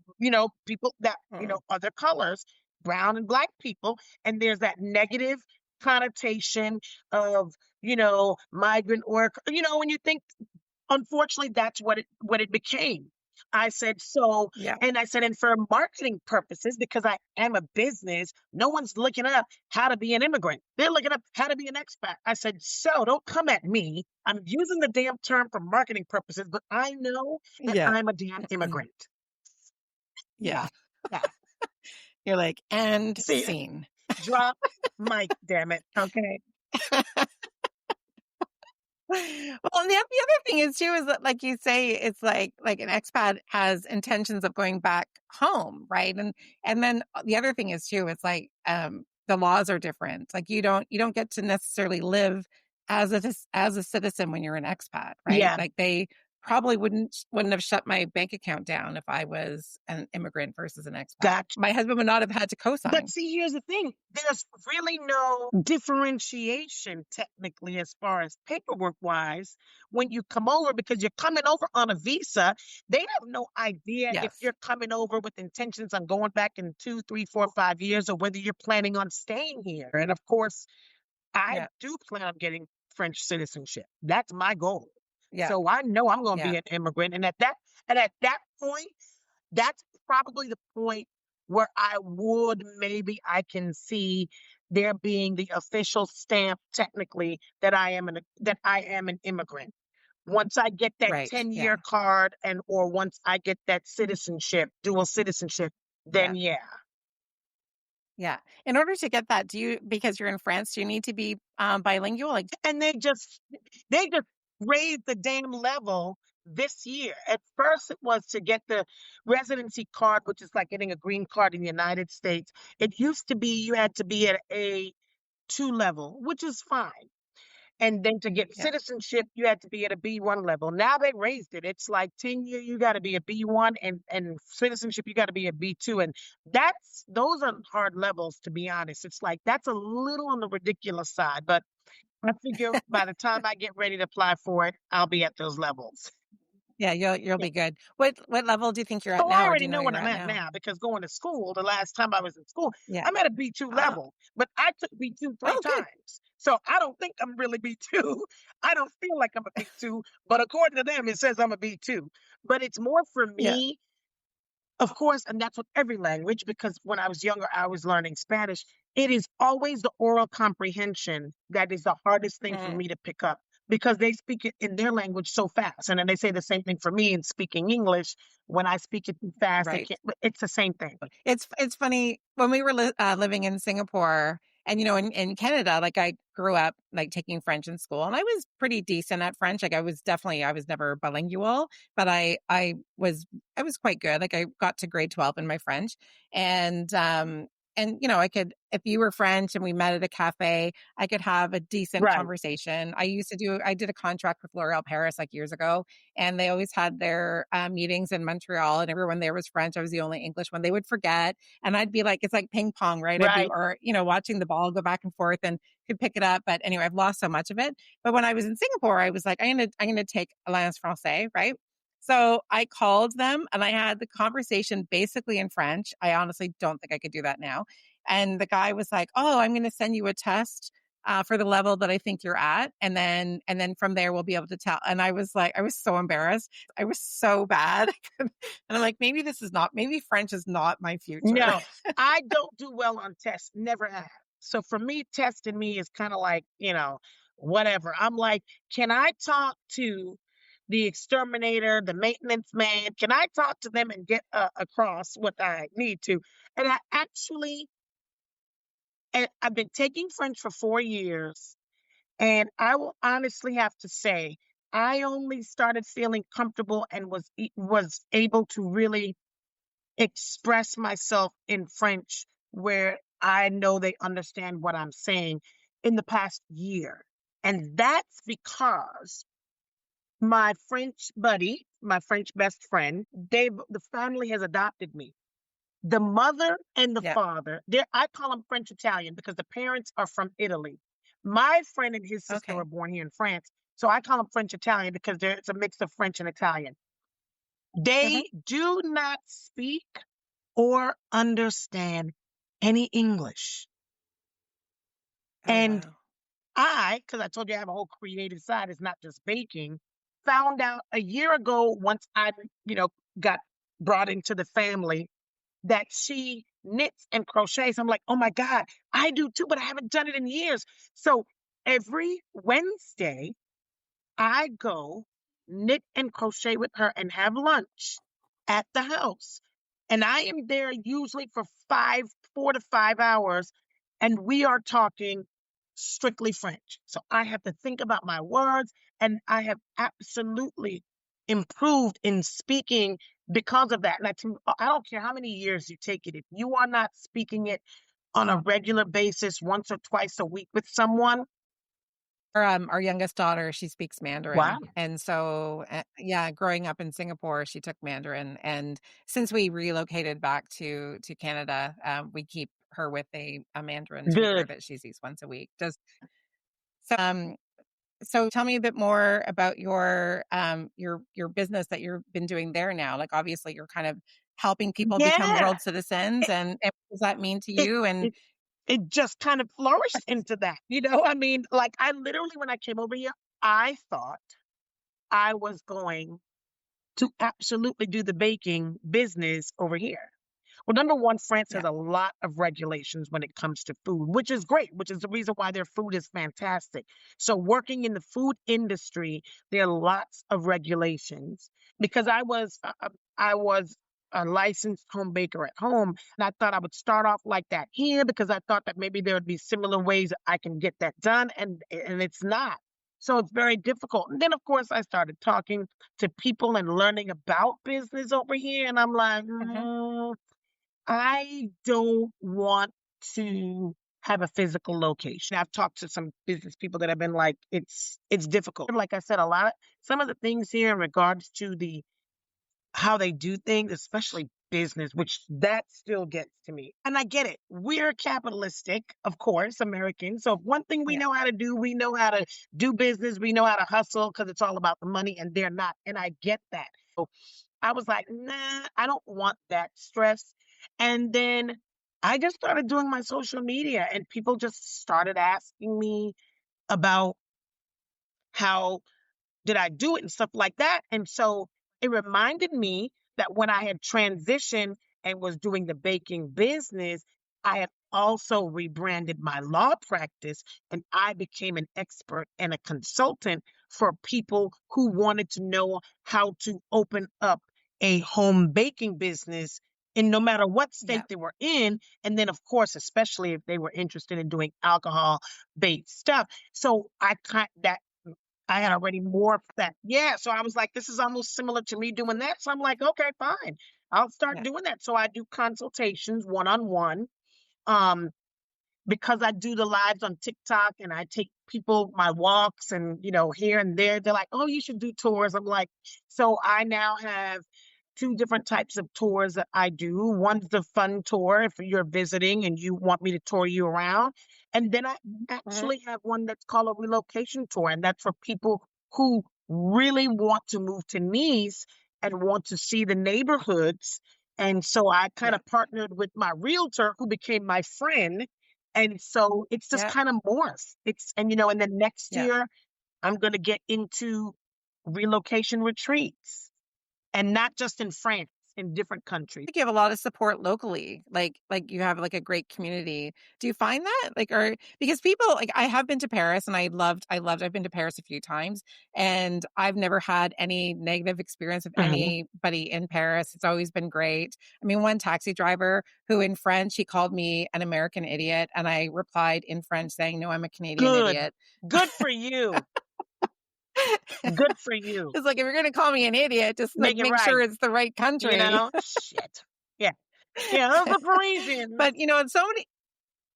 people that, mm, other colors, brown and black people. And there's that negative connotation of migrant work. When you think, unfortunately, that's what it became. I said so, yeah, and I said, and for marketing purposes, because I am a business, no one's looking up how to be an immigrant. They're looking up how to be an expat. I said, so don't come at me. I'm using the damn term for marketing purposes, but I know that yeah, I'm a damn immigrant. Yeah, yeah. yeah. You're like, and See, scene. drop mic, damn it. Okay. Well, and the other thing is too is that, like you say, it's like an expat has intentions of going back home, right? And then the other thing is too, it's like the laws are different. Like you don't get to necessarily live as a citizen when you're an expat, right? Yeah. Like they probably wouldn't have shut my bank account down if I was an immigrant versus an expat. Gotcha. My husband would not have had to But co-sign. see, here's the thing. There's really no differentiation technically as far as paperwork wise when you come over because you're coming over on a visa. They have no idea if Yes. you're coming over with intentions on going back in 2, 3, 4, 5 years or whether you're planning on staying here. And of course, I Yeah. do plan on getting French citizenship. That's my goal. Yeah. So I know I'm going to Yeah. be an immigrant. And at that point, That's probably the point where I can see there being the official stamp technically that I am an immigrant. Once I get that Right. 10-year Yeah. card and or once I get that citizenship, dual citizenship, Yeah. then yeah. Yeah. In order to get that, because you're in France, do you need to be bilingual? Like, And they just raised the damn level this year. At first it was to get the residency card, which is like getting a green card in the United States. It used to be you had to be at A2 level, which is fine. And then to get yeah. citizenship, you had to be at a B1 level. Now they raised it. It's like 10 year, you got to be a B1, and citizenship, you got to be a B2. And those are hard levels, to be honest. It's like that's a little on the ridiculous side, but I figure by the time I get ready to apply for it, I'll be at those levels. Yeah, you'll Yeah. be good. What level do you think you're at Oh, I now, or do already you know know what you're I'm at at now? now because going to school, the last time I was in school, Yeah. I'm at a B2 Oh, level, but I took B2 three oh, good. times. So I don't think I'm really B2. I don't feel like I'm a B2, but according to them, it says I'm a B2. But it's more for Yeah. me, of course, and that's with every language, because when I was younger, I was learning Spanish. It is always the oral comprehension that is the hardest thing for Mm, me to pick up because they speak it in their language so fast. And then they say the same thing for me in speaking English. When I speak it too fast, they right. can't, it's the same thing. It's funny when we were living in Singapore and in Canada. Like I grew up like taking French in school, and I was pretty decent at French. Like I was never bilingual, but I was quite good. Like I got to grade 12 in my French, and I could, if you were French and we met at a cafe, I could have a decent Right, conversation. I did a contract with L'Oreal Paris like years ago, and they always had their meetings in Montreal, and everyone there was French. I was the only English one. They would forget, and I'd be like, it's like ping pong, right? I'd be, right. or watching the ball go back and forth, and could pick it up. But anyway, I've lost so much of it. But when I was in Singapore, I was like, I'm gonna take Alliance Française, right? So I called them and I had the conversation basically in French. I honestly don't think I could do that now. And the guy was like, "Oh, I'm going to send you a test for the level that I think you're at, and then from there we'll be able to tell." And I was like, I was so embarrassed. I was so bad, and I'm like, maybe French is not my future. No, I don't do well on tests, never have. So for me, testing me is kind of like, whatever. I'm like, can I talk to the exterminator, the maintenance man? Can I talk to them and get across what I need to? And and I've been taking French for 4 years, and I will honestly have to say, I only started feeling comfortable and was able to really express myself in French where I know they understand what I'm saying in the past year. And that's because my French buddy, my French best friend, the family has adopted me. The mother and the Yeah. father, I call them French Italian because the parents are from Italy. My friend and his sister were Okay. born here in France. So I call them French Italian because it's a mix of French and Italian. Hmm. They do not speak or understand any English. Oh And wow. because I told you I have a whole creative side, it's not just baking, found out a year ago once you know, got brought into the family that she knits and crochets. I'm like, oh my God, I do too, but I haven't done it in years. So every Wednesday, I go knit and crochet with her and have lunch at the house. And I am there usually for 4 to 5 hours, and we are talking strictly French. So I have to think about my words, and I have absolutely improved in speaking because of that. And I don't care how many years you take it, if you are not speaking it on a regular basis, once or twice a week with someone, Our youngest daughter, she speaks wow, Mandarin, and so yeah, growing up in Singapore, she took Mandarin, and since we relocated back to Canada, we keep her with a Mandarin speaker good. that she sees once a week. Does so. So tell me a bit more about your business that you've been doing there now. Like obviously, you're kind of helping people become Yeah. world citizens, and what does that mean to It, you? And it it just kind of flourished into that. I mean, like I literally when I came over here, I thought I was going to absolutely do the baking business over here? Well, number one, France Yeah. has a lot of regulations when it comes to food, which is great, which is the reason why their food is fantastic. So, working in the food industry, there are lots of regulations because I was a licensed home baker at home, and I thought I would start off like that here because I thought that maybe there would be similar ways that I can get that done, and it's not. So it's very difficult. And then, of course, I started talking to people and learning about business over here, and I'm like, Mhm. I don't want to have a physical location. I've talked to some business people that have been like, it's difficult. Like I said, some of the things here in regards to the how they do things, especially business, which that still gets to me. And I get it. We're capitalistic, of course, Americans. So if one thing we Yeah. know how to do, we know how to do business, we know how to hustle because it's all about the money, and they're not. And I get that. So I was like, nah, I don't want that stress. And then I just started doing my social media, and people just started asking me about how did I do it and stuff like that. And so it reminded me that when I had transitioned and was doing the baking business, I had also rebranded my law practice and I became an expert and a consultant for people who wanted to know how to open up a home baking business in no matter what state Yeah. they were in. And then, of course, especially if they were interested in doing alcohol based stuff. So I had already morphed that. Yeah, so I was like, this is almost similar to me doing that. So I'm like, okay, fine. I'll start Yeah. doing that. So I do consultations one-on-one. Um, because I do the lives on TikTok and I take people my walks and here and there, they're like, "Oh, you should do tours." I'm like, so I now have two different types of tours that I do. One's the fun tour if you're visiting and you want me to tour you around, and then I Mhm. actually have one that's called a relocation tour, and that's for people who really want to move to Nice and want to see the neighborhoods. And so I kind Yeah. of partnered with my realtor who became my friend, and so it's just Yeah. kind of morphed. And then next Yeah. year, I'm going to get into relocation retreats and not just in France, in different countries. Think you have a lot of support locally, like you have like a great community. Do you find that? Like, or because people like I have been to Paris and I've been to Paris a few times and I've never had any negative experience with Mhm. anybody in Paris. It's always been great. I mean, one taxi driver who in French, he called me an American idiot and I replied in French saying, "No, I'm a Canadian Good. idiot." Good for you. Good for you. It's like if you're going to call me an idiot, just like Make it make sure right. it's the right country. Shit. Yeah. Yeah, those are Parisians. But and so many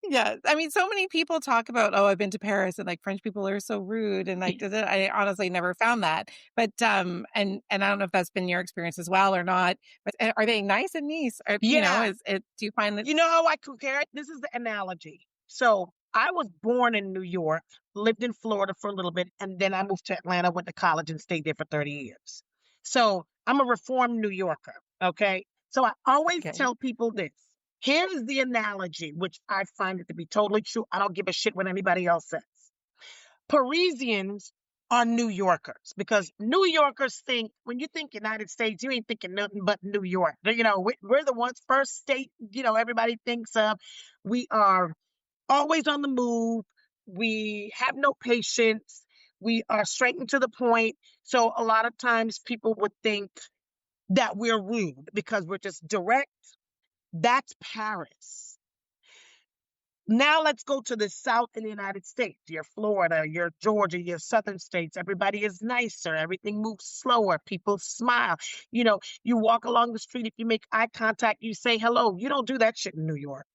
yeah, I mean, so many people talk about, "Oh, I've been to Paris and, like, French people are so rude," and, like, I honestly never found that. But, and I don't know if that's been your experience as well or not, but are they nice in Nice? Or, Yeah. is it do you find that You know how I compare it? This is the analogy. So I was born in New York, lived in Florida for a little bit, and then I moved to Atlanta, went to college, and stayed there for 30 years. So I'm a reformed New Yorker. Okay. So I always okay. tell people this. Here's the analogy, which I find it to be totally true. I don't give a shit what anybody else says. Parisians are New Yorkers because New Yorkers think when you think United States, you ain't thinking nothing but New York. We're the ones first state, everybody thinks of. We are always on the move. We have no patience. We are straight and to the point. So a lot of times people would think that we're rude because we're just direct. That's Paris. Now let's go to the South in the United States. Your Florida, your Georgia, your southern states. Everybody is nicer. Everything moves slower. People smile. You walk along the street. If you make eye contact, you say hello. You don't do that shit in New York.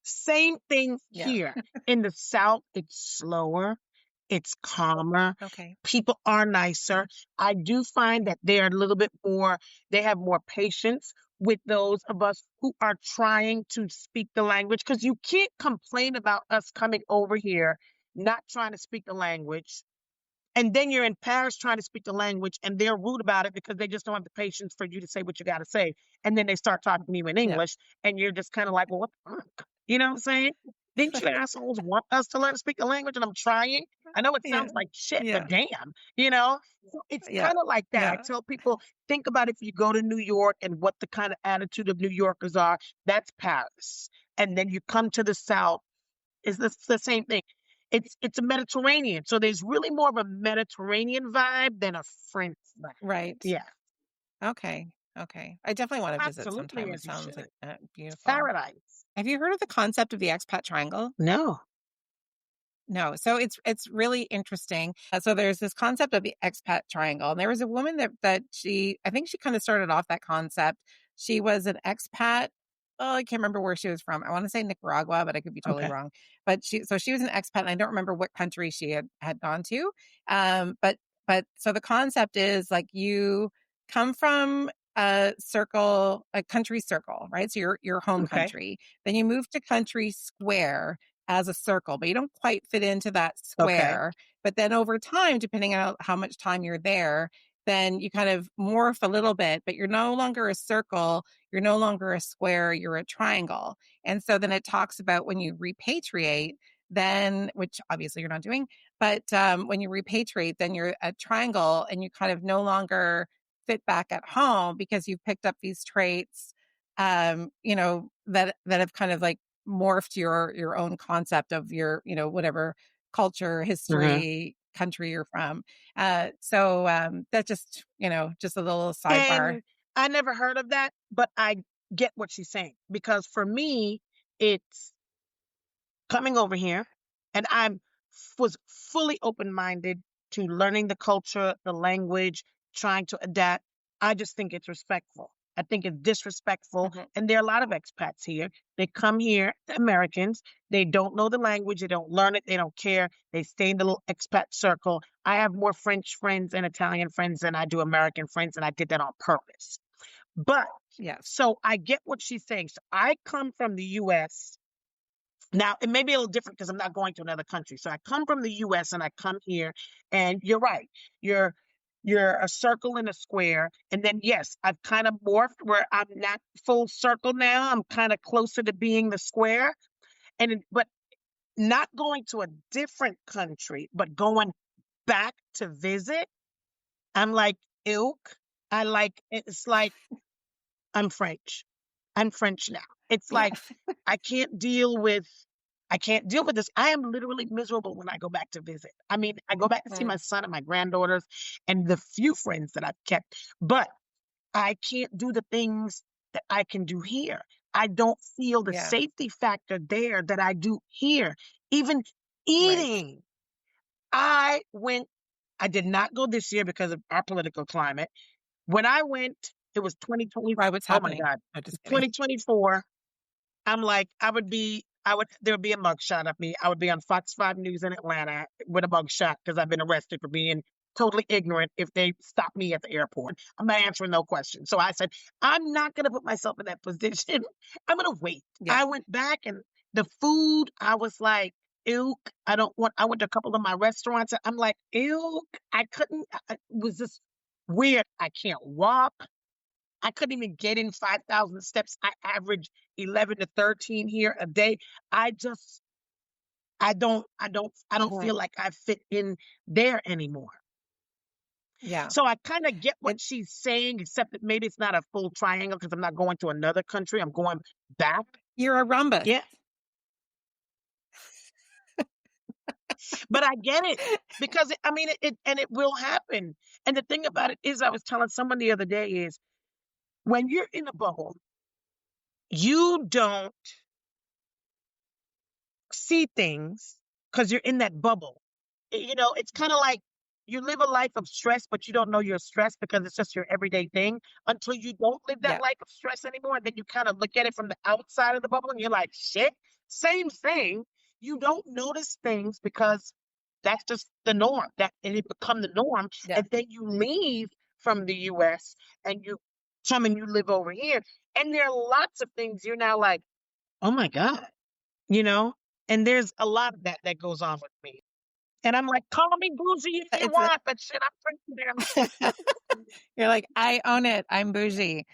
Same thing Yeah. here. In the South, it's slower, it's calmer, Okay. people are nicer. I do find that they're a little bit more, they have more patience with those of us who are trying to speak the language because you can't complain about us coming over here not trying to speak the language. And then you're in Paris trying to speak the language and they're rude about it because they just don't have the patience for you to say what you got to say. And then they start talking to you in Yeah. English and you're just kind of like, well, what the fuck? You know what I'm saying? Didn't you assholes want us to learn to speak the language? And I'm trying. I know it Yeah. sounds like shit, but Yeah. damn, you know? So it's Yeah. kind of like that. I Yeah. tell people, think about if you go to New York and what the kind of attitude of New Yorkers are. That's Paris. And then you come to the South, it's the same thing. It's a Mediterranean. So there's really more of a Mediterranean vibe than a French vibe. Right. Yeah, Okay. Okay. I definitely want to visit absolutely, sometime. It as you sounds like should. It's beautiful. paradise. Have you heard of the concept of the expat triangle? No. No. So it's really interesting. So there's this concept of the expat triangle. And there was a woman that she I think she kind of started off that concept. She was an expat. Oh, I can't remember where she was from. I want to say Nicaragua, but I could be totally Okay. wrong. But she was an expat, and I don't remember what country she had gone to. But so the concept is like you come from a country circle, right? So your home Okay. country. Then you move to country square as a circle, but you don't quite fit into that Okay. square. But then over time, depending on how much time you're there, then you kind of morph a little bit, but you're no longer a circle, you're no longer a square, you're a triangle. And so then it talks about when you repatriate, then, which obviously you're not doing, but when you repatriate, then you're a triangle and you kind of no longer fit back at home because you've picked up these traits, that have kind of like morphed your own concept of your, whatever culture, Hmm. history, country you're from. So that's just a little sidebar. And I never heard of that, but I get what she's saying because for me, it's coming over here and was fully open-minded to learning the culture, the language, trying to adapt. I just think it's respectful. I think it's disrespectful. Mhm. And there are a lot of expats here. They come here, Americans, they don't know the language, they don't learn it, they don't care. They stay in the little expat circle. I have more French friends and Italian friends than I do American friends, and I did that on purpose. But Yes. so I get what she's saying. So I come from the US. Now, it may be a little different because I'm not going to another country. So I come from the US and I come here, and you're right. You're you're a circle and a square. And then yes, I've kind of morphed where I'm not full circle now. I'm kind of closer to being the square. But not going to a different country, but going back to visit. I'm like, ilk. It's like I'm French. I'm French now. It's Yeah. like I can't deal with I can't deal with this. I am literally miserable when I go back to visit. I mean, I go back to see my Mm, son and my granddaughters and the few friends that I've kept, but I can't do the things that I can do here. I don't feel the yeah. safety factor there that I do here. Even Right. eating. I did not go this year because of our political climate. When I went, it was 2020. Why? What's Oh my happening? God. I'm just kidding. 2024. I'm like, there would be a mugshot of me. I would be on Fox 5 News in Atlanta with a mugshot because I've been arrested for being totally ignorant if they stop me at the airport. I'm not answering no questions. So I said, I'm not going to put myself in that position. I'm going to wait. Yeah. I went back and the food, I was like, ew, I went to a couple of my restaurants. I'm like, ew, I couldn't, it was just weird. I can't walk. I couldn't even get in 5,000 steps. I average 11 to 13 here a day. I just, I don't Mhm. feel like I fit in there anymore. Yeah. So I kind of get what It, she's saying, except that maybe it's not a full triangle because I'm not going to another country. I'm going back. you're a rhombus. Yeah. But I get it because I mean, and it will happen. And the thing about it is, I was telling someone the other day is when you're in a bubble, you don't see things because you're in that bubble. It's kind of like you live a life of stress, but you don't know you're stressed because it's just your everyday thing until you don't live that Yeah. life of stress anymore. And then you kind of look at it from the outside of the bubble and you're like, shit, same thing. You don't notice things because that's just the norm. That and it become the norm. Yeah. And then you leave from the US and you come and you live over here. And there are lots of things you're now like, oh my God, you know? And there's a lot of that goes on with me. And I'm like, call me bougie if you It's a want, but shit, I'm pretty damn. You're like, I own it. I'm bougie.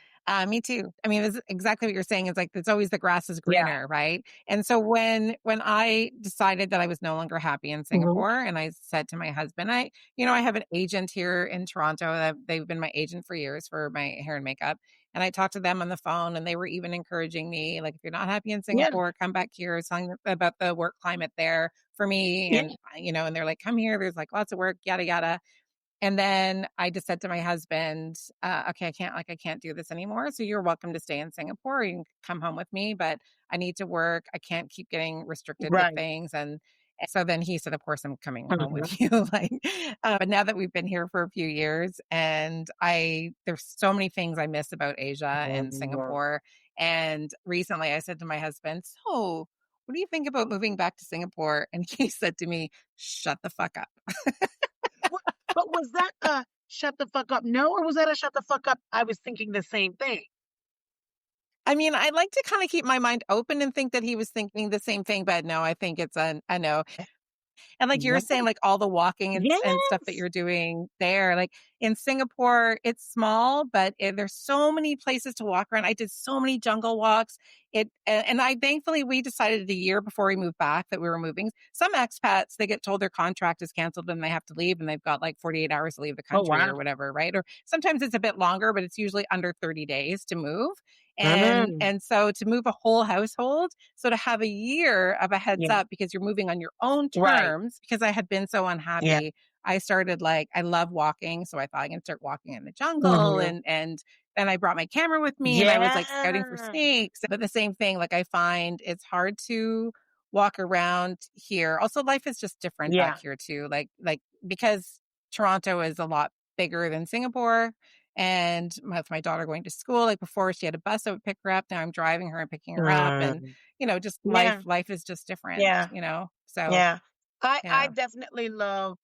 Me too. I mean, it's exactly what you're saying. It's like it's always the grass is Yeah. greener, right? And so when I decided that I was no longer happy in Hmm. Singapore, and I said to my husband, I have an agent here in Toronto. That they've been my agent for years for my hair and makeup. And I talked to them on the phone, and they were even encouraging me, like, if you're not happy in Yeah. Singapore, come back here. Telling about the work climate there for me, Yeah. and and they're like, come here. There's like lots of work, yada yada. And then I just said to my husband, okay, I can't do this anymore. So you're welcome to stay in Singapore. You can come home with me, but I need to work. I can't keep getting restricted with Right. things. And so then he said, of course, I'm coming home Hmm. with you. Like, but now that we've been here for a few years, and there's so many things I miss about Asia and Yeah. Singapore. And recently I said to my husband, so what do you think about moving back to Singapore? And he said to me, shut the fuck up. What, but was that a shut the fuck up no, or was that a shut the fuck up? I was thinking the same thing. I mean, I like to kind of keep my mind open and think that he was thinking the same thing, but no, I think it's a no. And like you're Yeah. saying, like all the walking and stuff that Yes. you're doing there, like in Singapore, it's small, but there's so many places to walk around. I did so many jungle walks. And I thankfully we decided a year before we moved back that we were moving. Some expats, they get told their contract is canceled and they have to leave, and they've got like 48 hours to leave the Oh country wow. or whatever, right? Or sometimes it's a bit longer, but it's usually under 30 days to move. And Mm. and so to move a whole household, so to have a year of a heads Yeah. up because you're moving on your own Right. terms, because I had been so Yeah. unhappy, I started like I love walking, so I thought I can start walking in the jungle, Hmm. and then I brought my camera with me and I was like scouting for Yeah. snakes. But the same thing, like I find it's hard to walk around here. Also, life is just different back Yeah. here too. Like because Toronto is a lot bigger than Singapore. And with my daughter going to school, like before she had a bus that would pick her up. Now I'm driving her and picking her up. And, Mm. just Yeah. life is just different, Yeah. So Yeah. I yeah. definitely love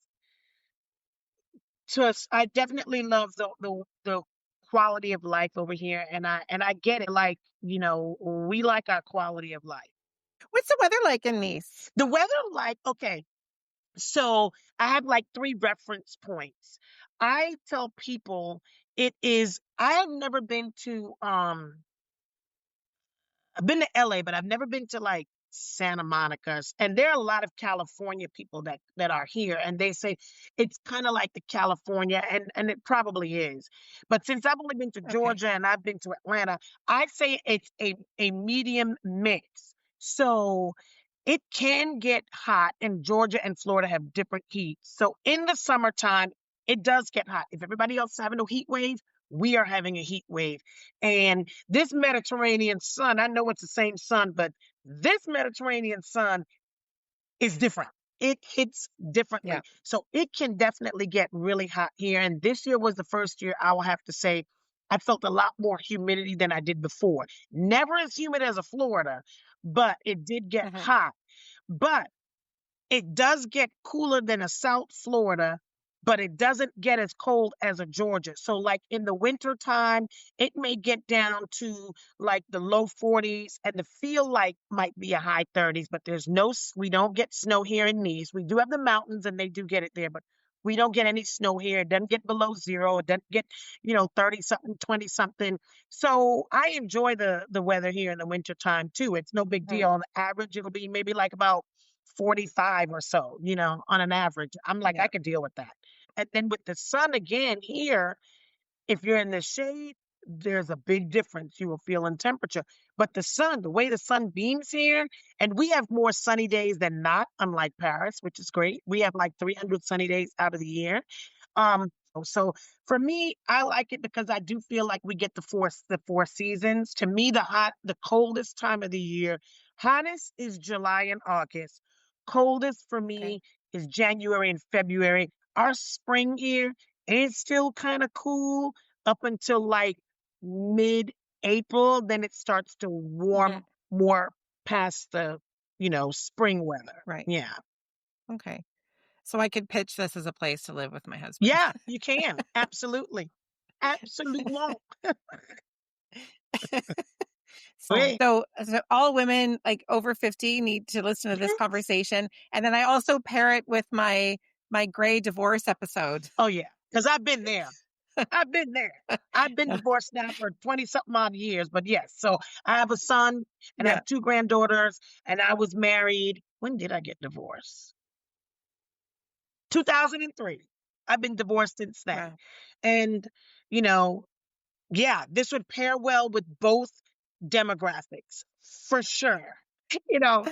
I definitely love the quality of life over here, and I get it. Like, we like our quality of life. What's the weather like in Nice? The weather, like, okay, so I have like three reference points. I tell people I have never been to I've been to LA, but I've never been to like Santa Monica's. And there are a lot of California people that are here, and they say it's kind of like the California, and it probably is. But since I've only been to Okay. Georgia and I've been to Atlanta, I say it's a medium mix. So it can get hot, and Georgia and Florida have different heat. So in the summertime, it does get hot. If everybody else is having a heat wave, we are having a heat wave. And this Mediterranean sun, I know it's the same sun, but this Mediterranean sun is different. It hits Yeah. differently. So it can definitely get really hot here. And this year was the first year I will have to say I felt a lot more humidity than I did before. Never as humid as a Florida, but it did get Hmm. hot. But it does get cooler than a South Florida, but it doesn't get as cold as a Georgia. So, like in the winter time, it may get down to like the low 40s, and the feel like might be a high 30s, but we don't get snow here in Nice. We do have the mountains and they do get it there, but we don't get any snow here. It doesn't get below zero. It doesn't get, 30 something, 20 something. So I enjoy the weather here in the winter time too. It's no big Hmm. deal. On average, it'll be maybe like about 45 or so, on an average. I'm like, I Yeah. could deal with that. And then with the sun again here, if you're in the shade, there's a big difference you will feel in temperature. But the way the sun beams here, and we have more sunny days than not, unlike Paris, which is great. We have like 300 sunny days out of the year. So for me, I like it because I do feel like we get the four seasons. To me, the coldest time of the year, hottest is July and August. Coldest for Okay. me is January and February. Our spring here is still kind of cool up until like mid-April. Then it starts to warm Hmm. more past the, spring weather. Right. Yeah. Okay. So I could pitch this as a place to live with my husband. Yeah, you can. Absolutely. Absolutely. Great. So all women like over 50 need to listen to this Yes. conversation. And then I also pair it with my gray divorce episode. Oh, yeah. Because I've been there. I've been there. I've been divorced now for 20 something odd years, but yes. So I have a son and I Yeah. have two granddaughters, and I was married. When did I get divorced? 2003. I've been divorced since then. Wow. And, you know, yeah, this would pair well with both demographics for sure. You know,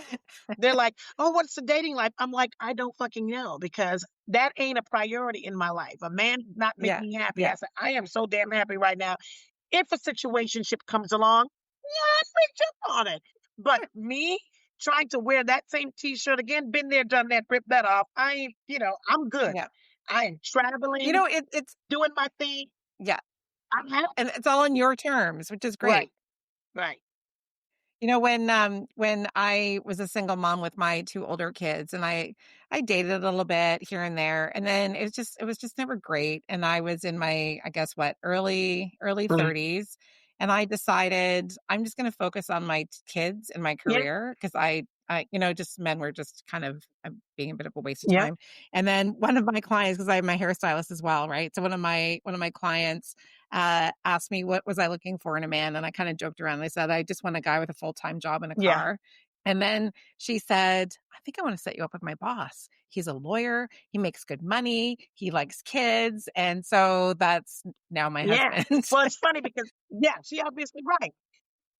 they're like, "Oh, what's the dating life?" I'm like, "I don't fucking know because that ain't a priority in my life. A man not make Yeah. me happy." I Yeah. said, "I am so damn happy right now. If a situationship comes along, yeah, I may jump on it. But me trying to wear that same t-shirt again, been there, done that, rip that off. I ain't, I'm good. Yeah. I am traveling, It's doing my thing. yeah. I'm happy." And it's all on your terms, which is great. Right, right. When I was a single mom with my 2 older kids and I dated a little bit here and there, and then it was just never great, and I was in my, I guess, early Mhm. 30s, and I decided I'm just gonna focus on my kids and my Yeah, career because just men were just kind of being a bit of a waste of yeah, time. And then one of my clients, because I'm a hairstylist as well, right? So one of my clients asked me what was I looking for in a man, and I kind of joked around. And I said, I just want a guy with a full-time job and a yeah, car. And then she said, I think I want to set you up with my boss. He's a lawyer. He makes good money. He likes kids. And so that's now my yeah. husband. Well, it's funny because, yeah, she obviously right.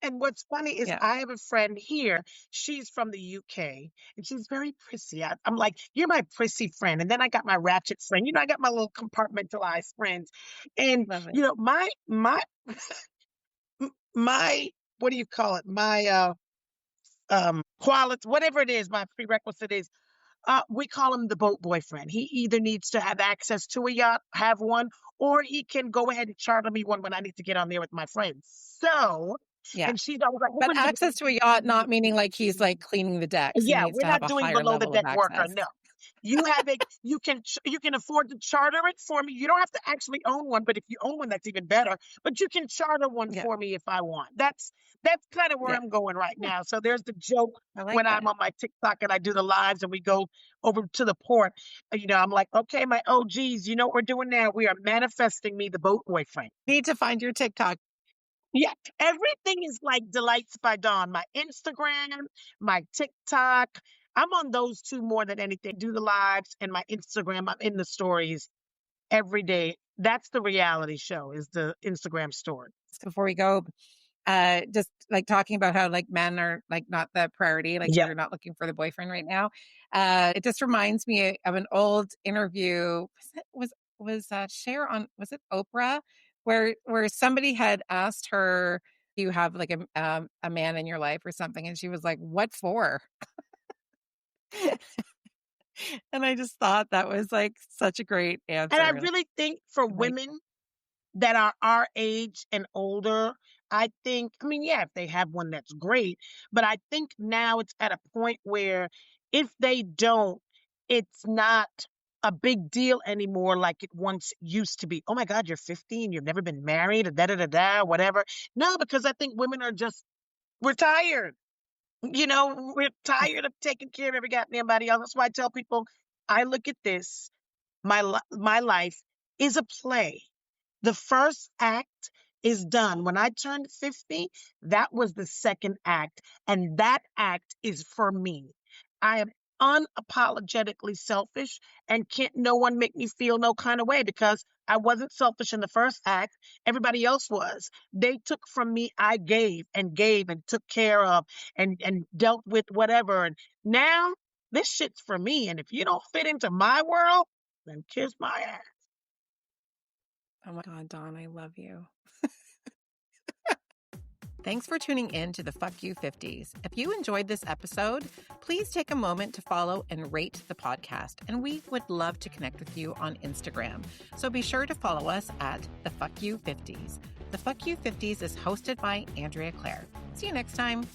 And what's funny is Yeah. I have a friend here. She's from the UK and she's very prissy. I'm like, "You're my prissy friend." And then I got my ratchet friend. I got my little compartmentalized friends. And, Love it. my, what do you call it? My, quality, whatever it is, my prerequisite is, we call him the boat boyfriend. He either needs to have access to a yacht, have one, or he can go ahead and charter me one when I need to get on there with my friends. So, Yeah. and she's always like, "Well, But when you access to a yacht, not meaning like he's like cleaning the decks. He yeah, needs we're to have not a doing higher below the level of deck worker. access. No. You can afford to charter it for me. You don't have to actually own one, but if you own one, that's even better. But you can charter one Yeah. for me if I want. That's kind of where Yeah. I'm going right Yeah. now. So there's the joke I like when I'm that. on my TikTok and I do the lives and we go over to the port. I'm like, "Okay, my OGs, you know what we're doing now? We are manifesting me the boat boyfriend." Need to find your TikTok. Yeah, everything is like Delights by Dawn. My Instagram, my TikTok. I'm on those two more than anything. Do the lives and my Instagram. I'm in the stories every day. That's the reality show is the Instagram story. Before we go, just like talking about how like men are like not the priority, like Yeah. you're not looking for the boyfriend right now. It just reminds me of an old interview. Was Cher on, was it Oprah, where somebody had asked her, do you have like a man in your life or something, and she was like, what for? And I just thought that was like such a great And I answer. really think for Like, women that are our age and older, I think, I mean, yeah, if they have one, that's great. But I think now it's at a point where if they don't, it's not a big deal anymore like it once used to be. "Oh my God, you're 15, you've never been married, or da da da da, whatever." No, because I think women are just, we're tired. We're tired of taking care of every goddamn body else. That's why I tell people I look at this, my life is a play. The first act is done. When I turned 50, that was the second act, and that act is for me. I am unapologetically selfish, and can't no one make me feel no kind of way because I wasn't selfish in the first act. Everybody else was. They took from me, I gave and took care of and dealt with whatever. And now this shit's for me. And if you don't fit into my world, then kiss my ass. oh my God, Dawn, I love you. Thanks for tuning in to the Fuck You 50s. If you enjoyed this episode, please take a moment to follow and rate the podcast. And we would love to connect with you on Instagram. So be sure to follow us at the Fuck You 50s. The Fuck You 50s is hosted by Andrea Claire. See you next time.